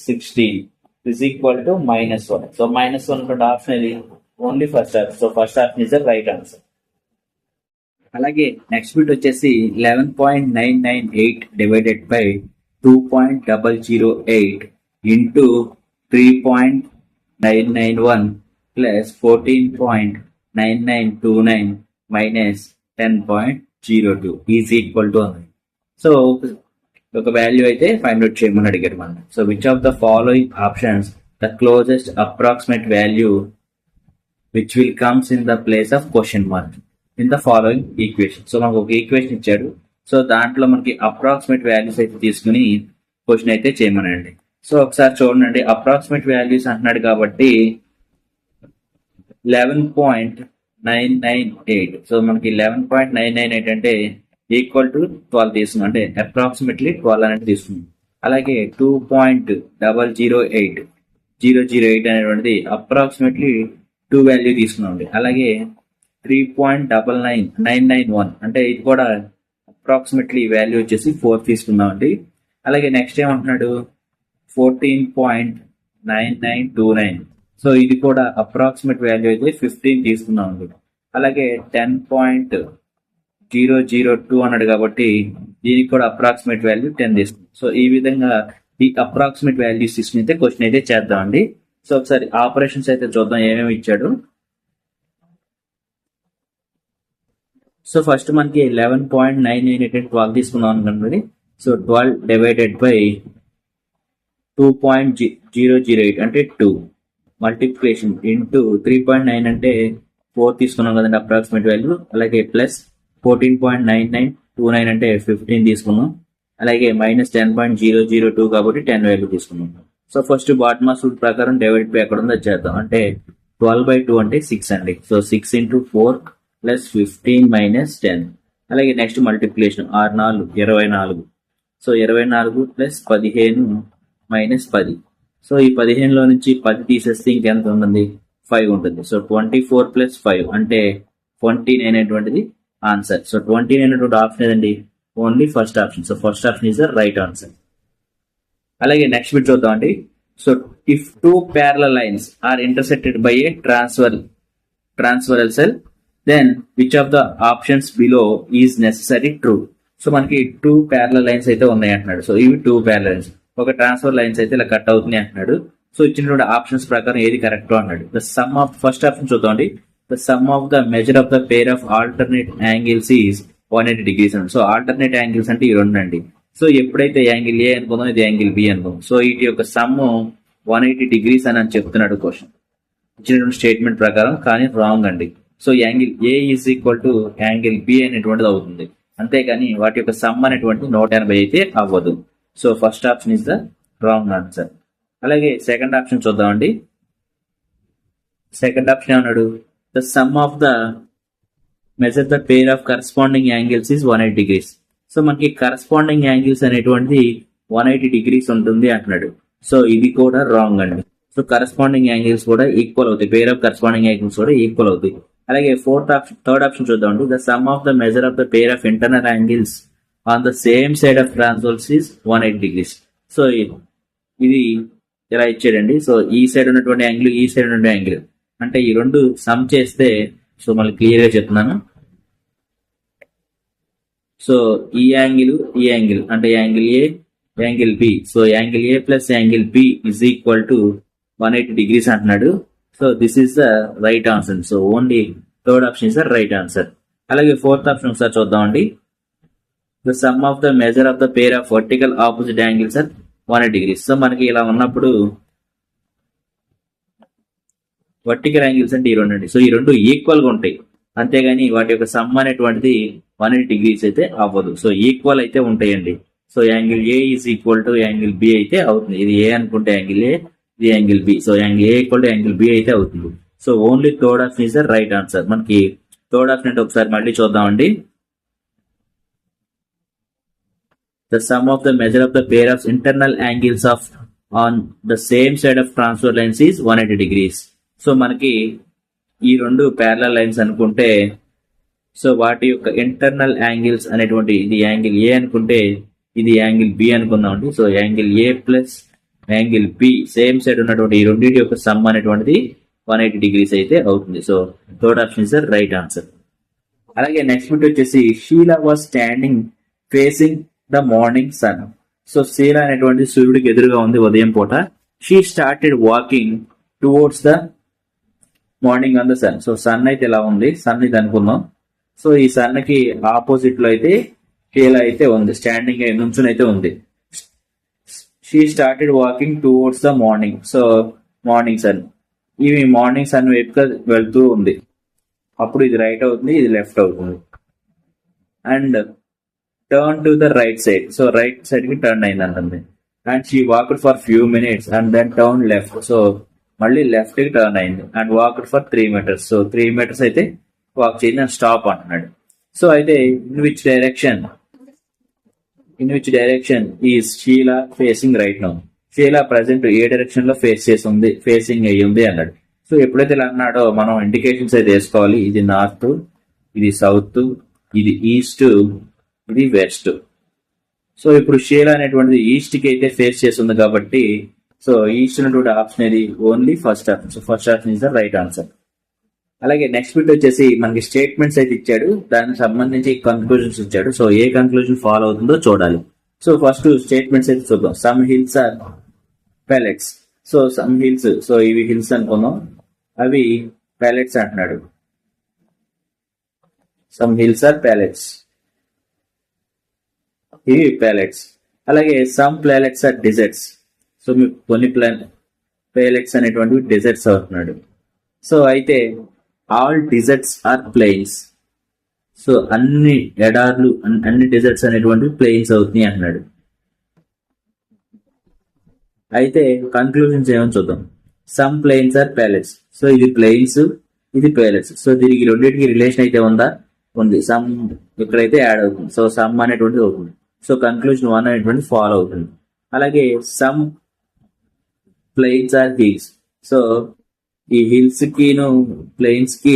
16 = -1. సో -1 ఆప్షన్ ఇది only first option. So first option is the right answer. అలాగే నెక్స్ట్ బిట్ వచ్చేసి 11.998 divided by 2.008 into 3.991 plus 14.9929 minus 10.02 is equal to ఉంది. సో ఒక వాల్యూ అయితే ఫైండ్ అవుట్ చేయమని అడిగారు మనం. So which of the following options the closest approximate value which will comes in the place of question mark in the following equation. So మనకు ఒక equation ఇచ్చాడు. So దాంట్లో మనకి అప్రాక్సిమేట్ వాల్యూస్ అయితే తీసుకుని క్వశ్చన్ అయితే చేయమనండి. సో ఒకసారి చూడండి, అప్రాక్సిమేట్ వాల్యూస్ అంటున్నాడు కాబట్టి 11.998. సో మనకి 11.998 అంటే ఈక్వల్ టు 12 తీసుకున్నాం, అంటే అప్రాక్సిమేట్లీ 12 అనేది తీసుకున్నాం. అలాగే 2.008 అనేటువంటిది అప్రాక్సిమేట్లీ 2 వాల్యూ తీసుకున్నాం. అలాగే 3.991 అంటే ఇది కూడా అప్రాక్సిమేట్లీ వాల్యూ వచ్చేసి 4 తీసుకున్నాం అండి. అలాగే నెక్స్ట్ ఏమంటున్నాడు 14.9929. సో ఇది కూడా అప్రాక్సిమేట్ వాల్యూ అయితే 15 తీసుకున్నాం అండి. అలాగే 10.002 అన్నాడు కాబట్టి దీనికి కూడా అప్రాక్సిమేట్ వాల్యూ 10 తీసుకున్నాం. సో ఈ విధంగా ఈ అప్రాక్సిమేట్ వాల్యూస్ తీసుకుని అయితే క్వశ్చన్ అయితే చేద్దామండి. సో ఒకసారి ఆపరేషన్స్ అయితే చూద్దాం ఏమేమి ఇచ్చాడు. సో ఫస్ట్ మనకి 11.998 12 తీసుకున్నాం అనుకోండి. సో 12 డివైడెడ్ బై 2.008 అంటే 2 మల్టిప్లికేషన్ ఇంటూ 3.9 అంటే 4 తీసుకున్నాం కదండి అప్రాక్సిమేట్ వాల్యూ. అలాగే ప్లస్ 14.9929 అంటే 15 తీసుకున్నాం. అలాగే -10.002 కాబట్టి 10 వాల్యూ తీసుకున్నాం. సో ఫస్ట్ బాట్మాస్ రూల్ ప్రకారం డివైడ్ బై ఎక్కడ ఉందో చేద్దాం. అంటే 12/2 అంటే 6 అండి. So 6 into 4 + 15 - 10. అలాగే నెక్స్ట్ మల్టిప్లికేషన్ 6 4 24. సో 24 + 15 - 10. సో ఈ 15లో నుంచి 10 తీసేస్తే ఇంకెంత ఉంటుంది? 5 ఉంటుంది. సో 24 + 5 అంటే 29 అనేటువంటిది ఆన్సర్. సో 29 అనేటువంటి ఆప్షన్ ఏదండి? Only first option. So first option is the right answer. అలాగే నెక్స్ట్ బిట్ చూద్దాం అండి. So if 2 parallel lines are intersected by a transversal cell, then which of the options below is necessary true? So మనకి 2 parallel lines అయితే ఉన్నాయి అంటున్నాడు. So ఇవి 2 parallel lines, ఒక transfer lines అయితే ఇలా కట్ అవుతున్నాయి అంటున్నాడు. సో ఇచ్చినటువంటి ఆప్షన్స్ ప్రకారం ఏది కరెక్ట్ అన్నాడు. The sum of first option చూద్దాం అండి. The sum of the measure of the pair of alternate angles is 180 degrees అండి. సో ఆల్టర్నేట్ యాంగిల్స్ అంటే ఈ రెండు అండి. సో ఎప్పుడైతే యాంగిల్ ఏ అనుకుందాం, ఇది యాంగిల్ బి అనుకుందాం. సో వీటి యొక్క సమ్ 180 degrees అని చెప్తున్నాడు క్వశ్చన్ ఇచ్చినటువంటి స్టేట్మెంట్ ప్రకారం, కానీ రాంగ్ అండి. So angle A is equal to angle B అనేటువంటిది అవుతుంది, అంతేగాని వాటి యొక్క సమ్ అనేటువంటి 180 అయితే అవ్వదు. So first option is the wrong answer. అలాగే సెకండ్ ఆప్షన్ చూద్దామండి. సెకండ్ ఆప్షన్ ఏమన్నాడు? The sum of the measure the pair of corresponding angles is 180 degrees. So మనకి కరస్పాండింగ్ యాంగిల్స్ అనేటువంటిది 180 degrees ఉంటుంది అంటున్నాడు. సో ఇది కూడా రాంగ్ అండి. సో కరస్పాండింగ్ యాంగిల్స్ కూడా ఈక్వల్ అవుతాయి, పేర్ ఆఫ్ కరస్పాండింగ్ యాంగిల్స్ కూడా ఈక్వల్ అవుతాయి. అలాగే థర్డ్ ఆప్షన్ చూద్దాం. The sum of the measure of the pair of internal angles on the same side of transverse is 180 degrees. So ఇది ఇలా ఇచ్చాడండి. So ఈ సైడ్ ఉన్నటువంటి యాంగిల్, ఈ సైడ్ ఉన్నటువంటి యాంగిల్ అంటే ఈ రెండు సమ్ చేస్తే, సో మళ్ళీ క్లియర్ గా చెప్తున్నాను. సో ఈ యాంగిల్ అంటే angle A, angle B. So angle A plus angle B is equal to 180 degrees అంటున్నాడు. So this is the right answer. So only third option is the right answer. అలాగే fourth option ఒకసారి చూద్దామండి. The sum of the measure of the pair of vertical opposite angles are 180 degrees. So మనకి ఇలా ఉన్నప్పుడు vertical angles అంటే ఈ రెండు అండి. సో ఈ రెండు ఈక్వల్ గా ఉంటాయి, అంతేగాని వాటి యొక్క సమ్ అనేటువంటిది 180 degrees అయితే అవ్వదు. సో ఈక్వల్ అయితే ఉంటాయండి. So angle A is equal to angle B అయితే అవుతుంది. ఇది ఏ అనుకుంటే యాంగిల్ ఏ, ఇది angle B. So angle A equal to angle B అయితే అవుతుంది. So only third option is the right answer. మనకి థర్డ్ ఆప్షన్ అంటే ఒకసారి మళ్ళీ చూద్దామండి. The sum of the measure of the pair of internal angles of on the same side of transverse lines is 180 degrees. So మనకి ఈ రెండు parallel lines అనుకుంటే, so వాటి యొక్క ఇంటర్నల్ యాంగిల్స్ అనేటువంటి, ఇది యాంగిల్ ఏ అనుకుంటే ఇది యాంగిల్ బి అనుకుందామండి. So angle A plus angle B same side ఉన్నటువంటి ఈ రెండింటి యొక్క సమ్ అనేటువంటిది 180 degrees అయితే అవుతుంది. So third option is the right answer. అలాగే నెక్స్ట్ బిట్ వచ్చేసి Sheela was standing facing the morning sun. So Sheela అనేటువంటి సూర్యుడికి ఎదురుగా ఉంది ఉదయం పూట. She started walking towards the morning on the sun. So sun అయితే ఇలా ఉంది, సన్ ఇది అనుకుందాం. సో ఈ సన్ కి ఆపోజిట్ లో అయితే షీలా అయితే ఉంది, స్టాండింగ్ నుంచుని అయితే ఉంది. She started walking towards the morning. So morning sun, ఇవి మార్నింగ్ సన్ వైపుగా వెళ్తూ ఉంది. అప్పుడు ఇది రైట్ అవుతుంది, ఇది లెఫ్ట్ అవుతుంది. And turn to the right side. So right side కి టర్న్ అయింది అంటుంది. And she walked for few minutes and then turn left. So మళ్ళీ లెఫ్ట్ కి టర్న్ అయింది. And walked for 3 meters. So 3 meters అయితే వాక్ చేయండి and stop అంటున్నాడు. So అయితే in which direction is Sheela facing right now. Sheela present ఏ direction లో facing అయ్యింది అన్నాడు. సో ఎప్పుడైతే ఇలా అన్నాడో మనం ఇండికేషన్స్ అయితే వేసుకోవాలి. ఇది నార్త్, ఇది సౌత్, ఇది ఈస్ట్, ఇది వెస్ట్. సో ఇప్పుడు షీలా అనేటువంటిది ఈస్ట్ కి అయితే ఫేస్ చేస్తుంది కాబట్టి, సో ఈస్ట్ ఉన్నటువంటి ఆప్షన్ ఇది only first option. So first option is the right answer. అలాగే నెక్స్ట్ బిట్ వచ్చేసి మనకి స్టేట్మెంట్స్ అయితే ఇచ్చాడు, దానికి సంబంధించి కన్క్లూజన్స్ ఇచ్చాడు. సో ఏ కన్క్లూజన్ ఫాలో అవుతుందో చూడాలి. సో ఫస్ట్ స్టేట్మెంట్స్ అయితే చూద్దాం. Some hills are pallets. So some hills, so ఇవి హిల్స్ అనుకుందాం, అవి ప్యాలెట్స్ అంటున్నాడు. సమ్ హిల్స్ ఆర్ ప్యాలెట్స్, ఇవి ప్యాలెట్స్. అలాగే some planets are deserts. So మీకు కొన్ని ప్లానెట్స్ అనేటువంటివి డిజర్ట్స్ అవుతున్నాడు. సో అయితే all deserts are plains. So అన్ని ఎడార్లు, అన్ని డిజర్ట్స్ అనేటువంటివి ప్లెయిన్స్ అవుతున్నాయి అంటున్నాడు. అయితే కన్క్లూజన్స్ ఏమని చూద్దాం. Some plains are pallets. So ఇది ప్లెయిన్స్, ఇది ప్యాలెట్స్. సో దీనికి రెండింటికి రిలేషన్ అయితే ఉంది. సమ్ ఇక్కడైతే యాడ్ అవుతుంది. సో సమ్ అనేటువంటిది అవుతుంది. సో కన్క్లూజన్ 1 అనేటువంటి ఫాలో అవుతుంది. అలాగే some plains are hills. So ఈ హిల్స్ కిను ప్లెయిన్స్ కి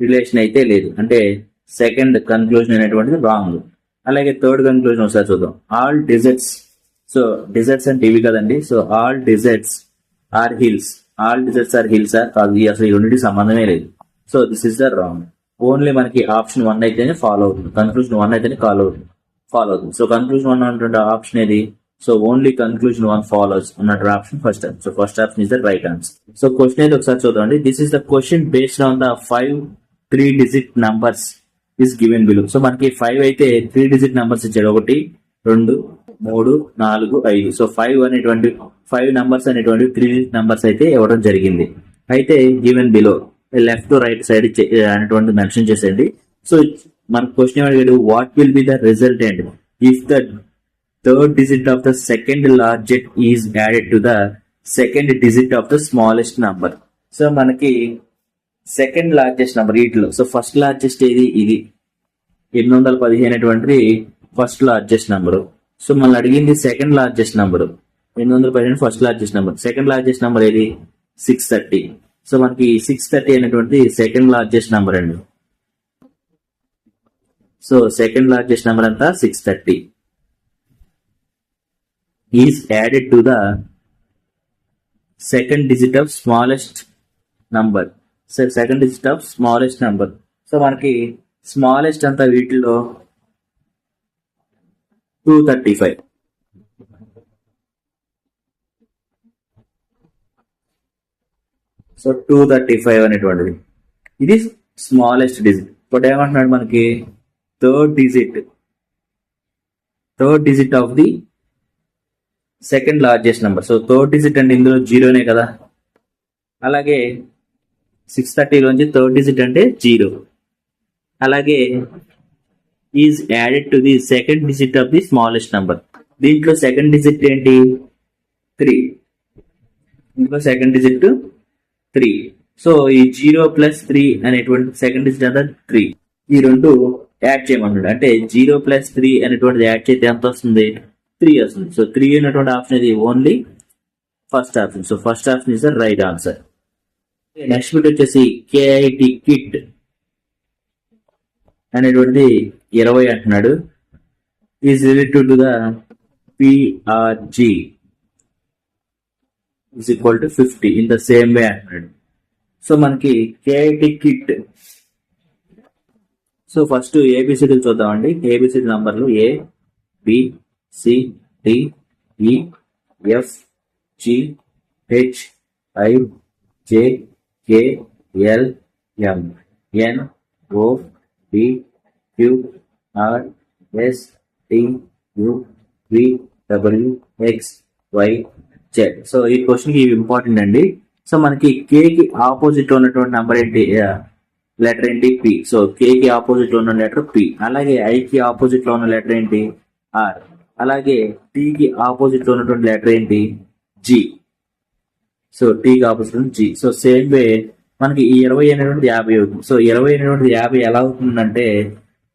రిలేషన్ అయితే లేదు, అంటే సెకండ్ కన్క్లూజన్ అనేటువంటిది రాంగ్. అలాగే థర్డ్ కన్క్లూజన్ ఒకసారి చూద్దాం. All deserts. సో డిజర్ట్స్ అంటే ఇవి కదండి. So all deserts are hills. All deserts are hills కాదు, అసలు ఈ రెండింటికి సంబంధమే లేదు. So this is the wrong. Only మనకి ఆప్షన్ 1 అయితేనే ఫాలో అవుతుంది, కన్క్లూజన్ 1 అయితేనే ఫాలో అవుతుంది. సో కన్క్లూజన్ 1 అన్నటువంటి ఆప్షన్ ఏది? సో ఓన్లీ కన్క్లూజన్ 1 ఫాలోస్ అన్నట్టు option first. So first option is the right answer. So question అయితే ఒకసారి చూద్దామండి. This is the question based on the 5 3-digit numbers is given below. So మనకి 5 అయితే 3-digit numbers ఇచ్చాడు. 1 2 3 4 5. So 5 numbers అనేటువంటి 3-digit numbers అయితే ఇవ్వడం జరిగింది. అయితే given below left to right side అనేటువంటి మెన్షన్ చేసేయండి. సో మన క్వశ్చన్ అడిగాడు, what will be the resultant if the third digit of the second largest is added to the second digit of the smallest number. So మనకి second largest number వీటిలో, so first largest ఏది? ఇది 815 అనేటువంటిది first largest number. So మనం అడిగింది second largest number. 815 first largest number. Second largest number ఏది? 630. So మనకి 630 అనేటువంటి సెకండ్ లార్జెస్ట్ నెంబర్ అండి. సో సెకండ్ లార్జెస్ట్ నెంబర్ అంతా 630 is added to the second digit of smallest number. So second digit of smallest number. So మనకి smallest అంతా వీటిలో 235. So 235 అనేటువంటిది ఇది స్మాలెస్ట్ డిజిట్. ఇప్పుడు ఏమంటున్నాడు మనకి third digit of the second largest number. So third digit అంటే ఇందులో జీరోనే కదా, అలాగే 630 లోంచి థర్డ్ డిజిట్ అంటే 0. అలాగే is added to the second digit of the smallest number. దీంట్లో సెకండ్ డిజిట్ ఏంటి 3. ఇందులో సెకండ్ డిజిట్ 3. సో ఈ 0+3 అనేటువంటి సెకండ్ డిజిట్ అంతా 3. ఈ రెండు యాడ్ చేయమన్నాడు. అంటే 0+3 అనేటువంటిది యాడ్ చేస్తే ఎంత వస్తుంది 3 వస్తుంది. సో 3 అనేటువంటి ఆప్షన్ ఇది only first option. So first option is the right answer. Next bit వచ్చేసి KIT కిట్ అనేటువంటిది 20 అంటున్నాడు. Is related to the PRG is equal to 50 in the same way అంటున్నాడు. సో మనకి KIT కిట్. సో ఫస్ట్ ఏబిసిడీలు చూద్దామండి. A B C D నంబర్లు A B C D E F G H I J K L M N O P Q R S T U V W X Y Z. So ఈ question కి important అండి. So మనకి K కి opposite లో ఉన్నటువంటి number ఏంటి, letter ఏంటి P. So K కి ఆపోజిట్ లో ఉన్న లెటర్ P. అలాగే I కి ఆపోజిట్ లో ఉన్న లెటర్ ఏంటి R. అలాగే T కి ఆపోజిట్ లో ఉన్నటువంటి లెటర్ ఏంటి G. సో T కి opposite G. So same way మనకి ఈ 20 అనేటువంటిది 50 అవుతుంది. సో 20 అనేటువంటిది 50 ఎలా అవుతుందంటే,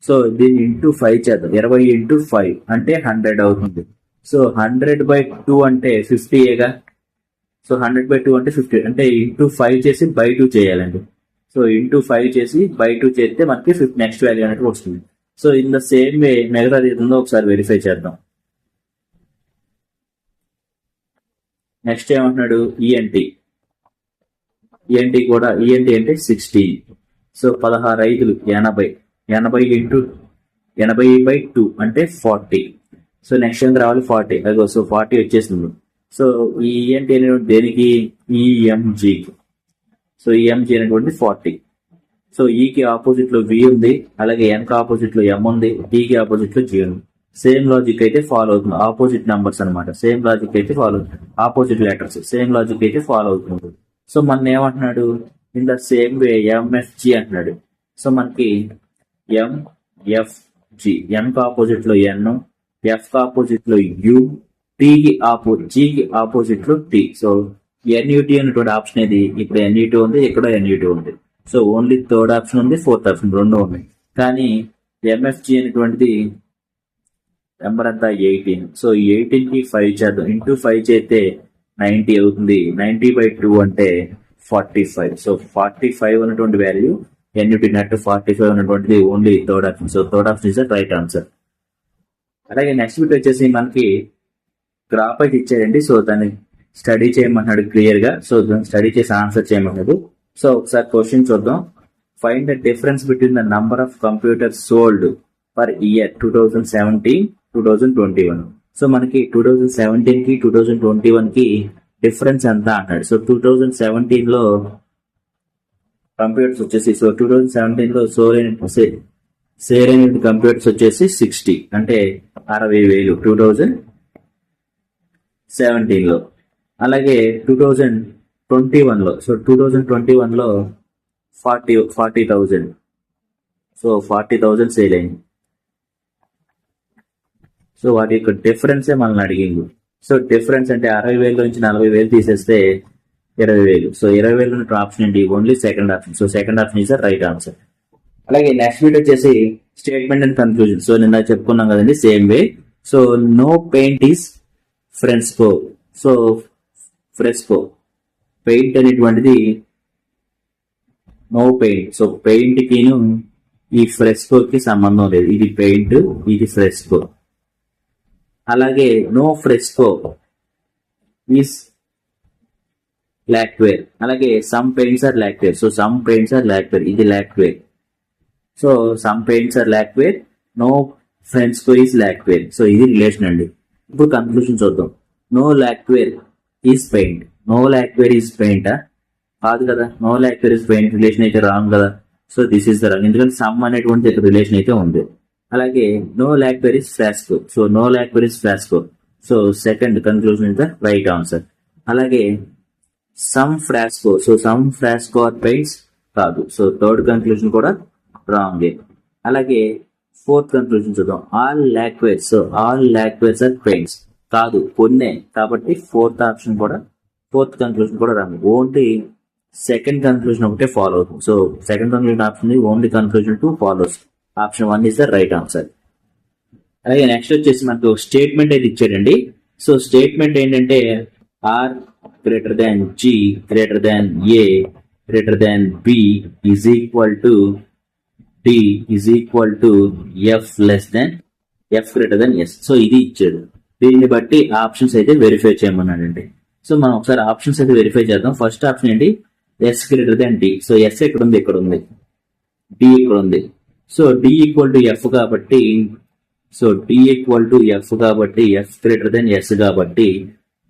సో దీన్ని ఇంటూ 5 చేద్దాం. 20 ఇంటూ 5 అంటే 100 అవుతుంది. సో 100/2 అంటే 50ఏగా. సో 100/2 అంటే 50 అంటే ఇంటూ 5 చేసి బై 2 చేయాలండి. సో ఇంటూ 5 చేసి బై 2 చేస్తే మనకి నెక్స్ట్ వాల్యూ అనేది వస్తుంది. So in the same way మిగతాది ఏదో ఒకసారి వెరిఫై చేద్దాం. నెక్స్ట్ ఏమంటున్నాడు ENT కూడా ENT అంటే 16. సో 16 80. 80 ఇంటూ 80/2 అంటే 40. సో నెక్స్ట్ ఎంత రావాలి 40. అదిగో సో 40 వచ్చేసింది. సో ఈ ENT అనేటువంటి దేనికి EMG. సో EMG అనేటువంటి 40. సో E కి ఆపోజిట్ లో V ఉంది, అలాగే N కి ఆపోజిట్ లో M ఉంది, D కి ఆపోజిట్ లో G ఉంది. సేమ్ లాజిక్ అయితే ఫాలో అవుతుంది. ఆపోజిట్ నంబర్స్ అనమాట. సేమ్ లాజిక్ అయితే ఫాలో అవుతుంది. ఆపోజిట్ లెటర్స్ సేమ్ లాజిక్ అయితే ఫాలో అవుతుంది. సో మన ఏమంటున్నాడు in the same way MFG అంటున్నాడు. సో మనకి MFG N కి ఆపోజిట్ లో N, F కి ఆపోజిట్ లో U, G కి ఆపోజిట్ లో T. సో NUT అనేటువంటి ఆప్షన్ ఇది. ఇక్కడ NUT ఉంది, ఇక్కడ NUT ఉంది. సో ఓన్లీ థర్డ్ ఆప్షన్ ఉంది, ఫోర్త్ ఆప్షన్ రెండు ఉన్నాయి. కానీ MFG అనేటువంటిది నెంబర్ అంతా 18. సో 18 కి 5 చేద్దాం. ఇంటూ 5 చేస్తే 90 అవుతుంది. 90/2 అంటే 45. సో 45 అనేటువంటి వాల్యూ NUT నెట్ 45 అనేటువంటిది only third option. So third option is the right answer. అలాగే నెక్స్ట్ బిట్ వచ్చేసి మనకి గ్రాఫ్ అయితే ఇచ్చారండి. సో దాన్ని స్టడీ చేయమన్నాడు క్లియర్ గా. సో దాన్ని స్టడీ చేసి ఆన్సర్ చేయమన్నాడు. సో ఒకసారి క్వశ్చన్ చూద్దాం. Find the difference between the number of computers sold per year 2017-2021. So మనకి 2017 కి 2021 కి డిఫరెన్స్ ఎంత అంటాడు. సో 2017 లో కంప్యూటర్స్ వచ్చేసి, సో 2017 లో సేల్ అయిన కంప్యూటర్స్ వచ్చేసి 60 అంటే 60,000 2017 లో. అలాగే 2021 లో, సో 2021 లో 40,000. సో 40,000 సేల్ అయింది. సో వాటి యొక్క డిఫరెన్సే మనల్ని అడిగింది. సో డిఫరెన్స్ అంటే 60,000 నుంచి 40,000 తీసేస్తే 20,000. సో 20,000 ఉన్న ఆప్షన్ ఏంటి only second option. So second option is the right answer. అలాగే నెక్స్ట్ వీట్ వచ్చేసి స్టేట్మెంట్ అండ్ కన్క్లూజన్. సో నిన్న చెప్పుకున్నాం కదండి same way. So no paint is fresco. So fresco paint అనేటువంటిది నో పెయింట్. సో పెయింట్ కిను ఈ ఫ్రెస్కోకి సంబంధం లేదు. ఇది పెయింట్, ఇది ఫ్రెస్కో. అలాగే నో ఫ్రెస్కో ఈస్ లాక్వేర్. అలాగే some paints are lacquer. So some paints are lacquer, ఇది lacquer. So some paints are lacquer, no fresco is lacquer. So ఇది రిలేషన్ అండి. ఇప్పుడు కన్క్లూషన్ చూద్దాం. No lacquer is paint. No lacquer is paint కాదు కదా. No lacquer is paint relation అయితే wrong కదా. So this is the wrong, ఎందుకంటే some అనేటువంటి రిలేషన్ అయితే ఉంది. అలాగే no lacquer is fresco. So no lacquer is fresco. So second conclusion is the right answer. అలాగే some fresco. So some fresco are paints కాదు. So third conclusion కూడా wrong. అలాగే fourth conclusion చూద్దాం. All lacquers. So all lacquers are paints కాదు, కొన్నే. కాబట్టి fourth conclusion కూడా wrong. Only second conclusion ఒకటే ఫాలో అవుతుంది. So second conclusion option only conclusion 2 follows. Option 1 is the right answer. అలాగే నెక్స్ట్ వచ్చేసి మనకు స్టేట్మెంట్ అయితే ఇచ్చాడండి. సో స్టేట్మెంట్ ఏంటంటే are greater than G greater than A greater than B is equal to D is equal to F less than F greater than S. So ఇది ఇచ్చాడు. దీన్ని బట్టి ఆప్షన్స్ అయితే వెరిఫై చేయమన్నాడండి. సో మనం ఒకసారి ఆప్షన్స్ అయితే verify చేద్దాం. ఫస్ట్ ఆప్షన్ ఏంటి, S greater than D. So S ఎక్కడ ఉంది, ఇక్కడ ఉంది. డి ఇక్కడ ఉంది. So D equal to F కాబట్టి, so D equal to F కాబట్టి ఎఫ్ గ్రేటర్ దాన్ ఎస్ కాబట్టి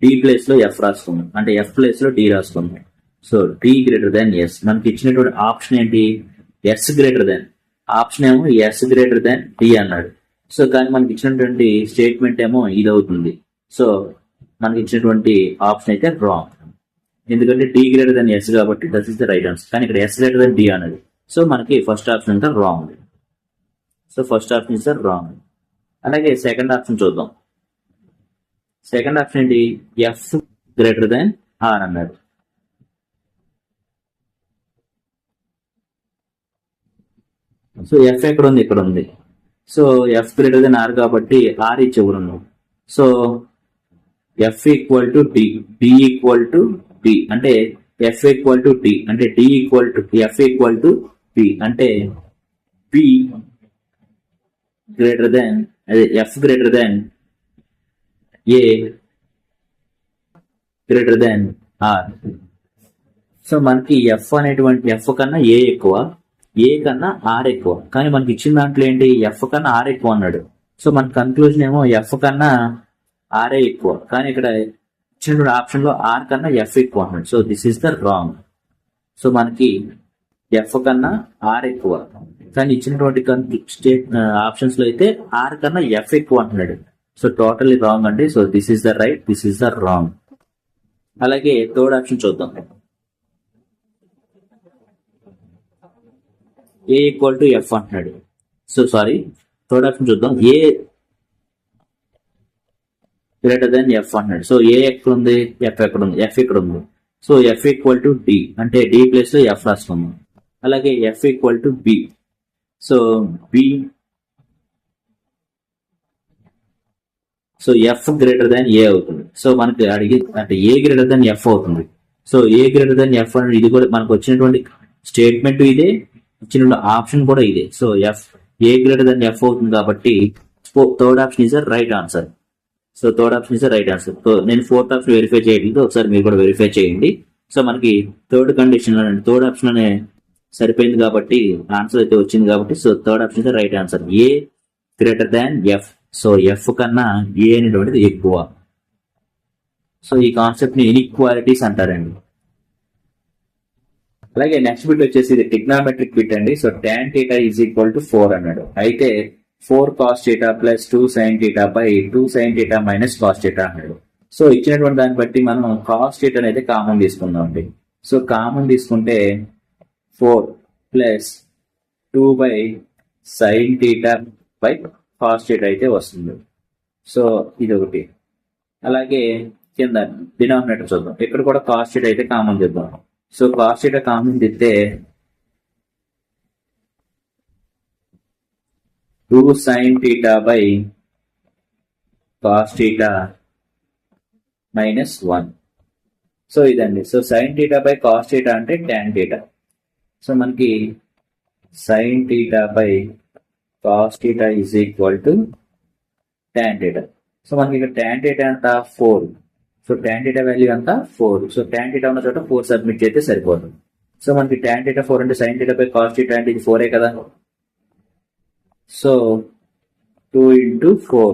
డి ప్లేస్ లో ఎఫ్ రాసుకుందాం, అంటే ఎఫ్ ప్లేస్ లో డి రాసుకుందాం. So D greater than S. మనకి ఇచ్చినటువంటి ఆప్షన్ ఏంటి, ఎస్ గ్రేటర్ దాన్. ఆప్షన్ ఏమో ఎస్ గ్రేటర్ దాన్ డి అన్నాడు. సో కానీ మనకి ఇచ్చినటువంటి స్టేట్మెంట్ ఏమో ఇది అవుతుంది. సో మనకి ఇచ్చినటువంటి ఆప్షన్ అయితే రాంగ్, ఎందుకంటే డి గ్రేటర్ దాన్ ఎస్ కాబట్టి that is the right answer. కానీ ఇక్కడ ఎస్ గ్రేటర్ దాన్ డి అన్నది. సో మనకి ఫస్ట్ ఆప్షన్ అంతా wrong. So first option is the wrong. అలాగే సెకండ్ ఆప్షన్ చూద్దాం. సెకండ్ ఆప్షన్ ఏంటి, ఎఫ్ గ్రేటర్ దాన్ ఆర్ అన్నాడు. సో ఎఫ్ ఎక్కడ ఉంది, ఇక్కడ ఉంది. So F greater than R కాబట్టి ఆర్ ఇచ్చేవరు. So F equal to D, D equal to D అంటే ఎఫ్ ఈక్వల్ టు డి అంటే D equal to F equal to B అంటే బి గ్రేటర్ దెన్, అదే F greater than A greater than R. So మనకి F అనేటువంటి F కన్నా A ఎక్కువ, ఏ కన్నా are ఎక్కువ. కానీ మనకి ఇచ్చిన దాంట్లో ఏంటి, ఎఫ్ కన్నా ఆర్ ఎక్కువ అన్నాడు. సో మన కన్క్లూజన్ ఏమో ఎఫ్ కన్నా ఆర్ఏ ఎక్కువ, కానీ ఇక్కడ ఇచ్చినటువంటి ఆప్షన్ లో ఆర్ కన్నా ఎఫ్ ఎక్కువ అన్నాడు. So this is the wrong. So మనకి ఎఫ్ కన్నా ఆర్ ఎక్కువ, కానీ ఇచ్చినటువంటి ఆప్షన్స్ లో అయితే ఆర్ కన్నా ఎఫ్ ఎక్కువ అంటున్నాడు. సో టోటల్లీ రాంగ్ అండి. So this is the right, this is the wrong. అలాగే థర్డ్ ఆప్షన్ చూద్దాం. ఏ ఈక్వల్ టు ఎఫ్ అంటున్నాడు. సో సారీ, థర్డ్ ఆప్షన్ చూద్దాం. ఏ గ్రేటర్ దెన్ ఎఫ్ అంటున్నాడు. సో ఏ ఎక్కడ ఉంది, ఎఫ్ ఎక్కడ ఉంది, ఎఫ్ ఇక్కడ ఉంది. So F equal to D అంటే డి ప్లేస్ లో ఎఫ్ రాసుకుందాం. అలాగే F equal to B. So B, so F greater than A అవుతుంది. సో మనకి అడిగి అంటే ఏ గ్రేటర్ దాన్ ఎఫ్ అవుతుంది. సో ఏ గ్రేటర్ దాన్ ఎఫ్ అంటే ఇది కూడా మనకు వచ్చినటువంటి స్టేట్మెంట్ ఇదే, ఇచ్చిన ఆప్షన్ కూడా ఇదే. So F A greater than F అవుతుంది కాబట్టి third option is the right answer. So third option is the right answer. So నేను ఫోర్త్ ఆప్షన్ వెరిఫై చేయలేదు, ఒకసారి మీరు కూడా వెరిఫై చేయండి. సో మనకి థర్డ్ కండిషన్ థర్డ్ ఆప్షన్ అనే సరిపోయింది కాబట్టి ఆన్సర్ అయితే వచ్చింది కాబట్టి so third option is the right answer. A greater than F. So F కన్నా ఏ అనేటువంటిది ఎక్కువ. సో ఈ కాన్సెప్ట్ ని ఇన్ఈక్వాలిటీస్ అంటారండి. అలాగే నెక్స్ట్ బిట్ వచ్చేసి ఇది ట్రిగ్నామెట్రిక్ బిట్ అండి. So tan θ is equal to 4 అన్నాడు. అయితే 4 cos θ plus 2 sin θ by 2 sin θ minus cos θ అన్నాడు. సో ఇచ్చినటువంటి దాన్ని బట్టి మనం cos θ అయితే కామన్ తీసుకుందాం అండి. సో కామన్ తీసుకుంటే 4 plus 2 by sin θ by cos θ అయితే వస్తుంది. సో ఇది ఒకటి. అలాగే కింద డినామినేటర్ చూద్దాం. ఇక్కడ కూడా cos θ అయితే కామన్ చేద్దాం. సో cos θ కామన్ తీస్తే 2 sin θ by cos θ minus 1. So ఇదండి. సో sin θ బై cos θ అంటే tan θ. సో మనకి sine theta by cos theta is equal to tan theta. So మనకి ఇక్కడ tan టీటా ఎంత 4. సో tan టీటా వాల్యూ ఎంత 4. So tan theta ఉన్న చోట 4 submit చేస్తే సరిపోతుంది. సో మనకి tan టీటా 4 అంటే sin theta by cos theta అంటే ఇది 4 కదా. So 2 into 4.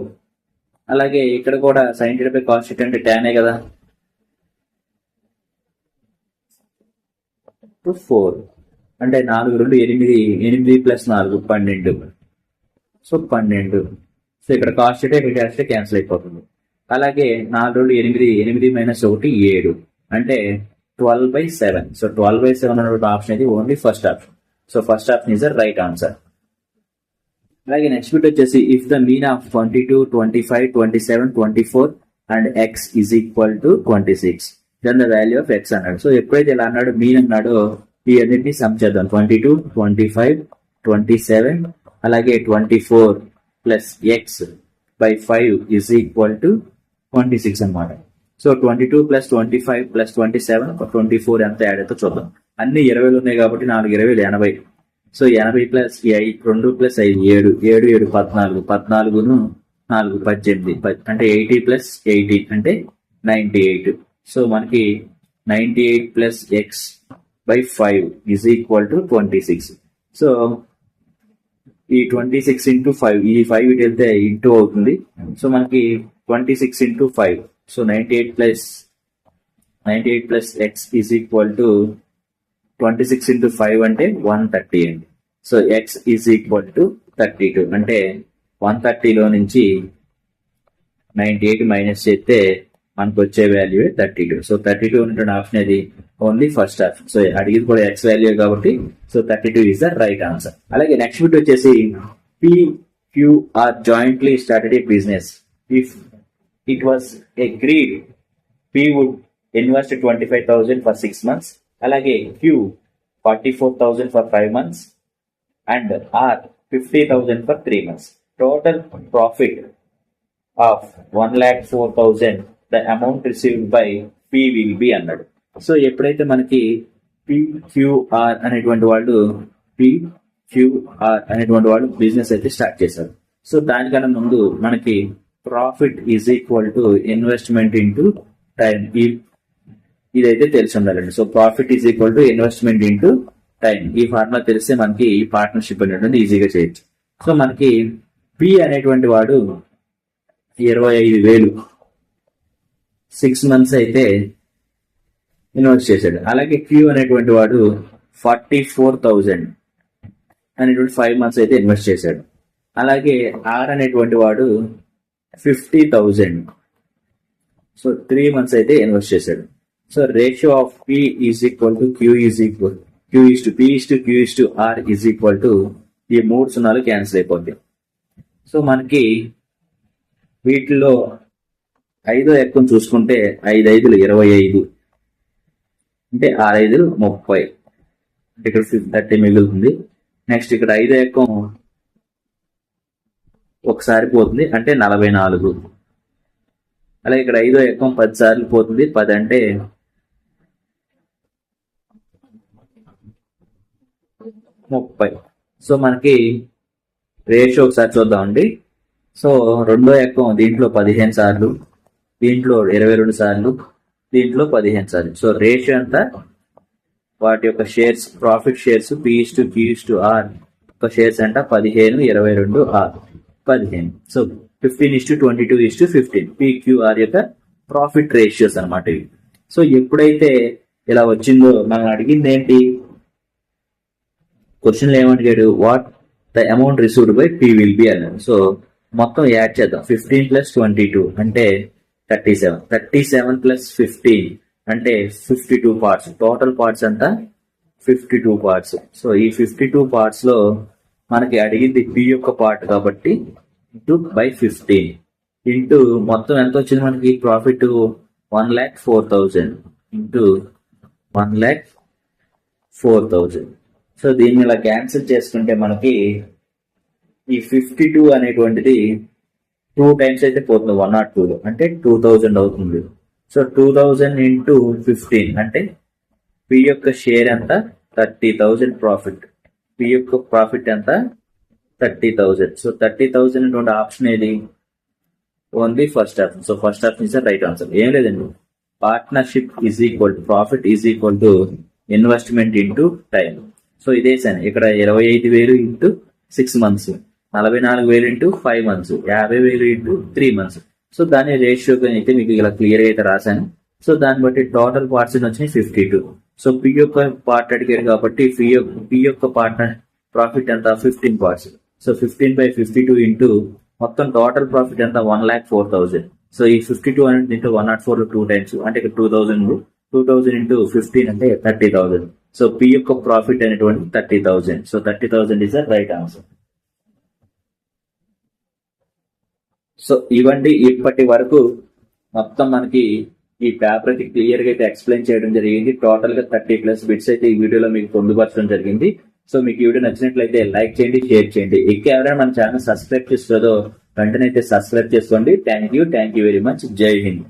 అలాగే ఇక్కడ కూడా sin theta by cos theta అంటే tan కదా. 4 అంటే 4 2 8 8 ప్లస్ 4 12. సో 12. సో ఇక్కడ కాస్ట్ ఇక్కడ చేస్తే క్యాన్సిల్ అయిపోతుంది. అలాగే 4 2 8 8 మైనస్ 1 7 అంటే 12/7. సో 12/7 అనే ఆప్షన్ ఇది only first option. So first option is the right answer. అలాగే నెక్స్ట్ బిట్ వచ్చేసి if the mean of 22 25 27 24 and x is equal to 26 then the value of x అన్నాడు. సో ఎప్పుడైతే ఇలా అన్నాడు మీన్ అన్నాడో ఈ అన్నింటినీ సమ్ చేద్దాం. 22 25 27 అలాగే 24 plus X by 5 is equal to 26 అనమాట. సో 22 ప్లస్ 25 ప్లస్ 27 24 ఎంత యాడ్ అవుతుందో చూద్దాం. అన్ని 20 ఉన్నాయి కాబట్టి 4 20 80. సో 80 ప్లస్ 2 ప్లస్ 5 7 7 7 14 14 4 18 అంటే 80 ప్లస్ 80 అంటే 98. సో మనకి 98 plus X by 5 is equal to 26. So ఈ 26 ఇంటూ 5 ఈ 5 ఇటు వెళ్తే ఇంటూ అవుతుంది. సో మనకి 26 into 5 so 98 plus X is equal to 26 into 5 అంటే 130 అండి. So X is equal to 32 అంటే 130లో నుంచి 98 మైనస్ చేస్తే మనకు వచ్చే వాల్యూ 32. సో 32 ఉన్నటువంటి ఆప్షన్ అది ఓన్లీ ఫస్ట్ ఆప్షన్. సో అడిగింది కూడా ఎక్స్ వాల్యూ కాబట్టి so 32 is the right answer. అలాగే నెక్స్ట్ బిట్ వచ్చేసి PQR jointly started a business. If it was agreed P would invest 25,000 for 6 months. అలాగే Q 44,000 for 5 months and R 50,000 for 3 months. Total profit of 1,04,000 the amount received by P will be అన్నాడు. So ఎప్పుడైతే మనకి PQR అనేటువంటి వాళ్ళు business అయితే start చేశారు. So దానికన్నా ముందు మనకి profit is equal to investment into time ఇదైతే తెలిసి ఉండాలండి. So profit is equal to investment into time ఈ ఫార్ములా తెలిస్తే మనకి ఈ పార్ట్నర్షిప్ అనేటువంటి ఈజీగా చేయొచ్చు. సో మనకి P అనేటువంటి వాడు 25,000 6 months అయితే ఇన్వెస్ట్ చేశాడు. అలాగే Q అనేటువంటి వాడు 44,000 అనేటువంటి 5 months అయితే ఇన్వెస్ట్ చేశాడు. అలాగే R అనేటువంటి వాడు 50,000 సో 3 months అయితే ఇన్వెస్ట్ చేశాడు. So ratio of P is equal to Q is equal Q is to P is to Q is to R is equal to ఈ 3 సున్నాలు క్యాన్సిల్ అయిపోద్ది. సో మనకి వీటిలో 5వ ఎక్కం చూసుకుంటే 5 5 25 అంటే 6 5 30 ఇక్కడ 30 మిగులుతుంది. నెక్స్ట్ ఇక్కడ 5వ ఎక్కం ఒకసారి పోతుంది అంటే 44. అలాగే ఇక్కడ 5వ ఎక్కం 10 సార్లు పోతుంది 10 అంటే 30. సో మనకి రేషియో ఒకసారి చూద్దామండి. సో 2వ ఎక్కం దీంట్లో 15 సార్లు, దీంట్లో 22 సార్లు, దీంట్లో 15 సార్లు. సో రేషియో అంతా వాటి యొక్క shares profit shares P is to Q is to R యొక్క షేర్స్ అంట 15 22 R 15. సో 15:22:15 PQR యొక్క ప్రాఫిట్ రేషియోస్ అనమాట ఇవి. సో ఎప్పుడైతే ఇలా వచ్చిందో మనం అడిగింది ఏంటి, క్వశ్చన్ ఏమడిగాడు, what the amount received by P will be అన్నాడు. సో మొత్తం యాడ్ చేద్దాం. 15 + 22 అంటే 37. 37 + 15 అంటే 52 పార్ట్స్. టోటల్ పార్ట్స్ అంతా 52 పార్ట్స్. సో ఈ 52 పార్ట్స్ లో మనకి అడిగింది P యొక్క పార్ట్ కాబట్టి by 15 ఇంటూ మొత్తం ఎంత వచ్చింది మనకి ప్రాఫిట్ 1,04,000 ఇంటూ 1,04,000. సో దీన్ని ఇలా క్యాన్సిల్ చేసుకుంటే మనకి ఈ 52 అనేటువంటిది 2 times అయితే పోతుంది 102 అంటే 2,000 అవుతుంది. సో 2,000 ఇంటూ 15 అంటే P యొక్క షేర్ ఎంత 30,000 ప్రాఫిట్. పి యొక్క ప్రాఫిట్ ఎంత? 30,000. సో 30,000 అటువంటి ఆప్షన్ ఏది? Only first option. So first option is right answer. ఏం లేదండి, partnership is equal to profit is equal to investment into time. So ఇదే సార్ ఇక్కడ 25,000 into 6 months, 44,000 into 5 months, 50,000 into 3 months. So దాని ratio అయితే మీకు ఇలా clear అయితే రాశాను. సో దాన్ని బట్టి టోటల్ పార్ట్స్ వచ్చినాయి 52. సో పి యొక్క పార్ట్ అడిగారు కాబట్టి పి యొక్క పార్ట్నర్ ప్రాఫిట్ ఎంత? 15 parts. సో 15/52 ఇంటూ మొత్తం టోటల్ ప్రాఫిట్ ఎంత? 1,04,000. సో ఈ 52 అనేది ఇంటూ 104 2 times అంటే ఇక్కడ 2,000 ఇంటూ 15 అంటే 30,000. సో పి యొక్క ప్రాఫిట్ అనేటువంటి 30,000. So 30,000 is the right answer. So ఇవ్వండి, ఇప్పటి వరకు మొత్తం మనకి ఈ పేపర్ అయితే క్లియర్ గా అయితే ఎక్స్ప్లెయిన్ చేయడం జరిగింది. టోటల్ గా 30+ బిట్స్ అయితే ఈ వీడియోలో మీకు పొందుపరచడం జరిగింది. సో మీకు ఈ వీడియో నచ్చినట్లయితే లైక్ చేయండి, షేర్ చేయండి. ఇంకా ఎవరైనా మన ఛానల్ సబ్స్క్రైబ్ చేస్తుందో వెంటనే అయితే సబ్స్క్రైబ్ చేసుకోండి. Thank you very much. జై హింద్.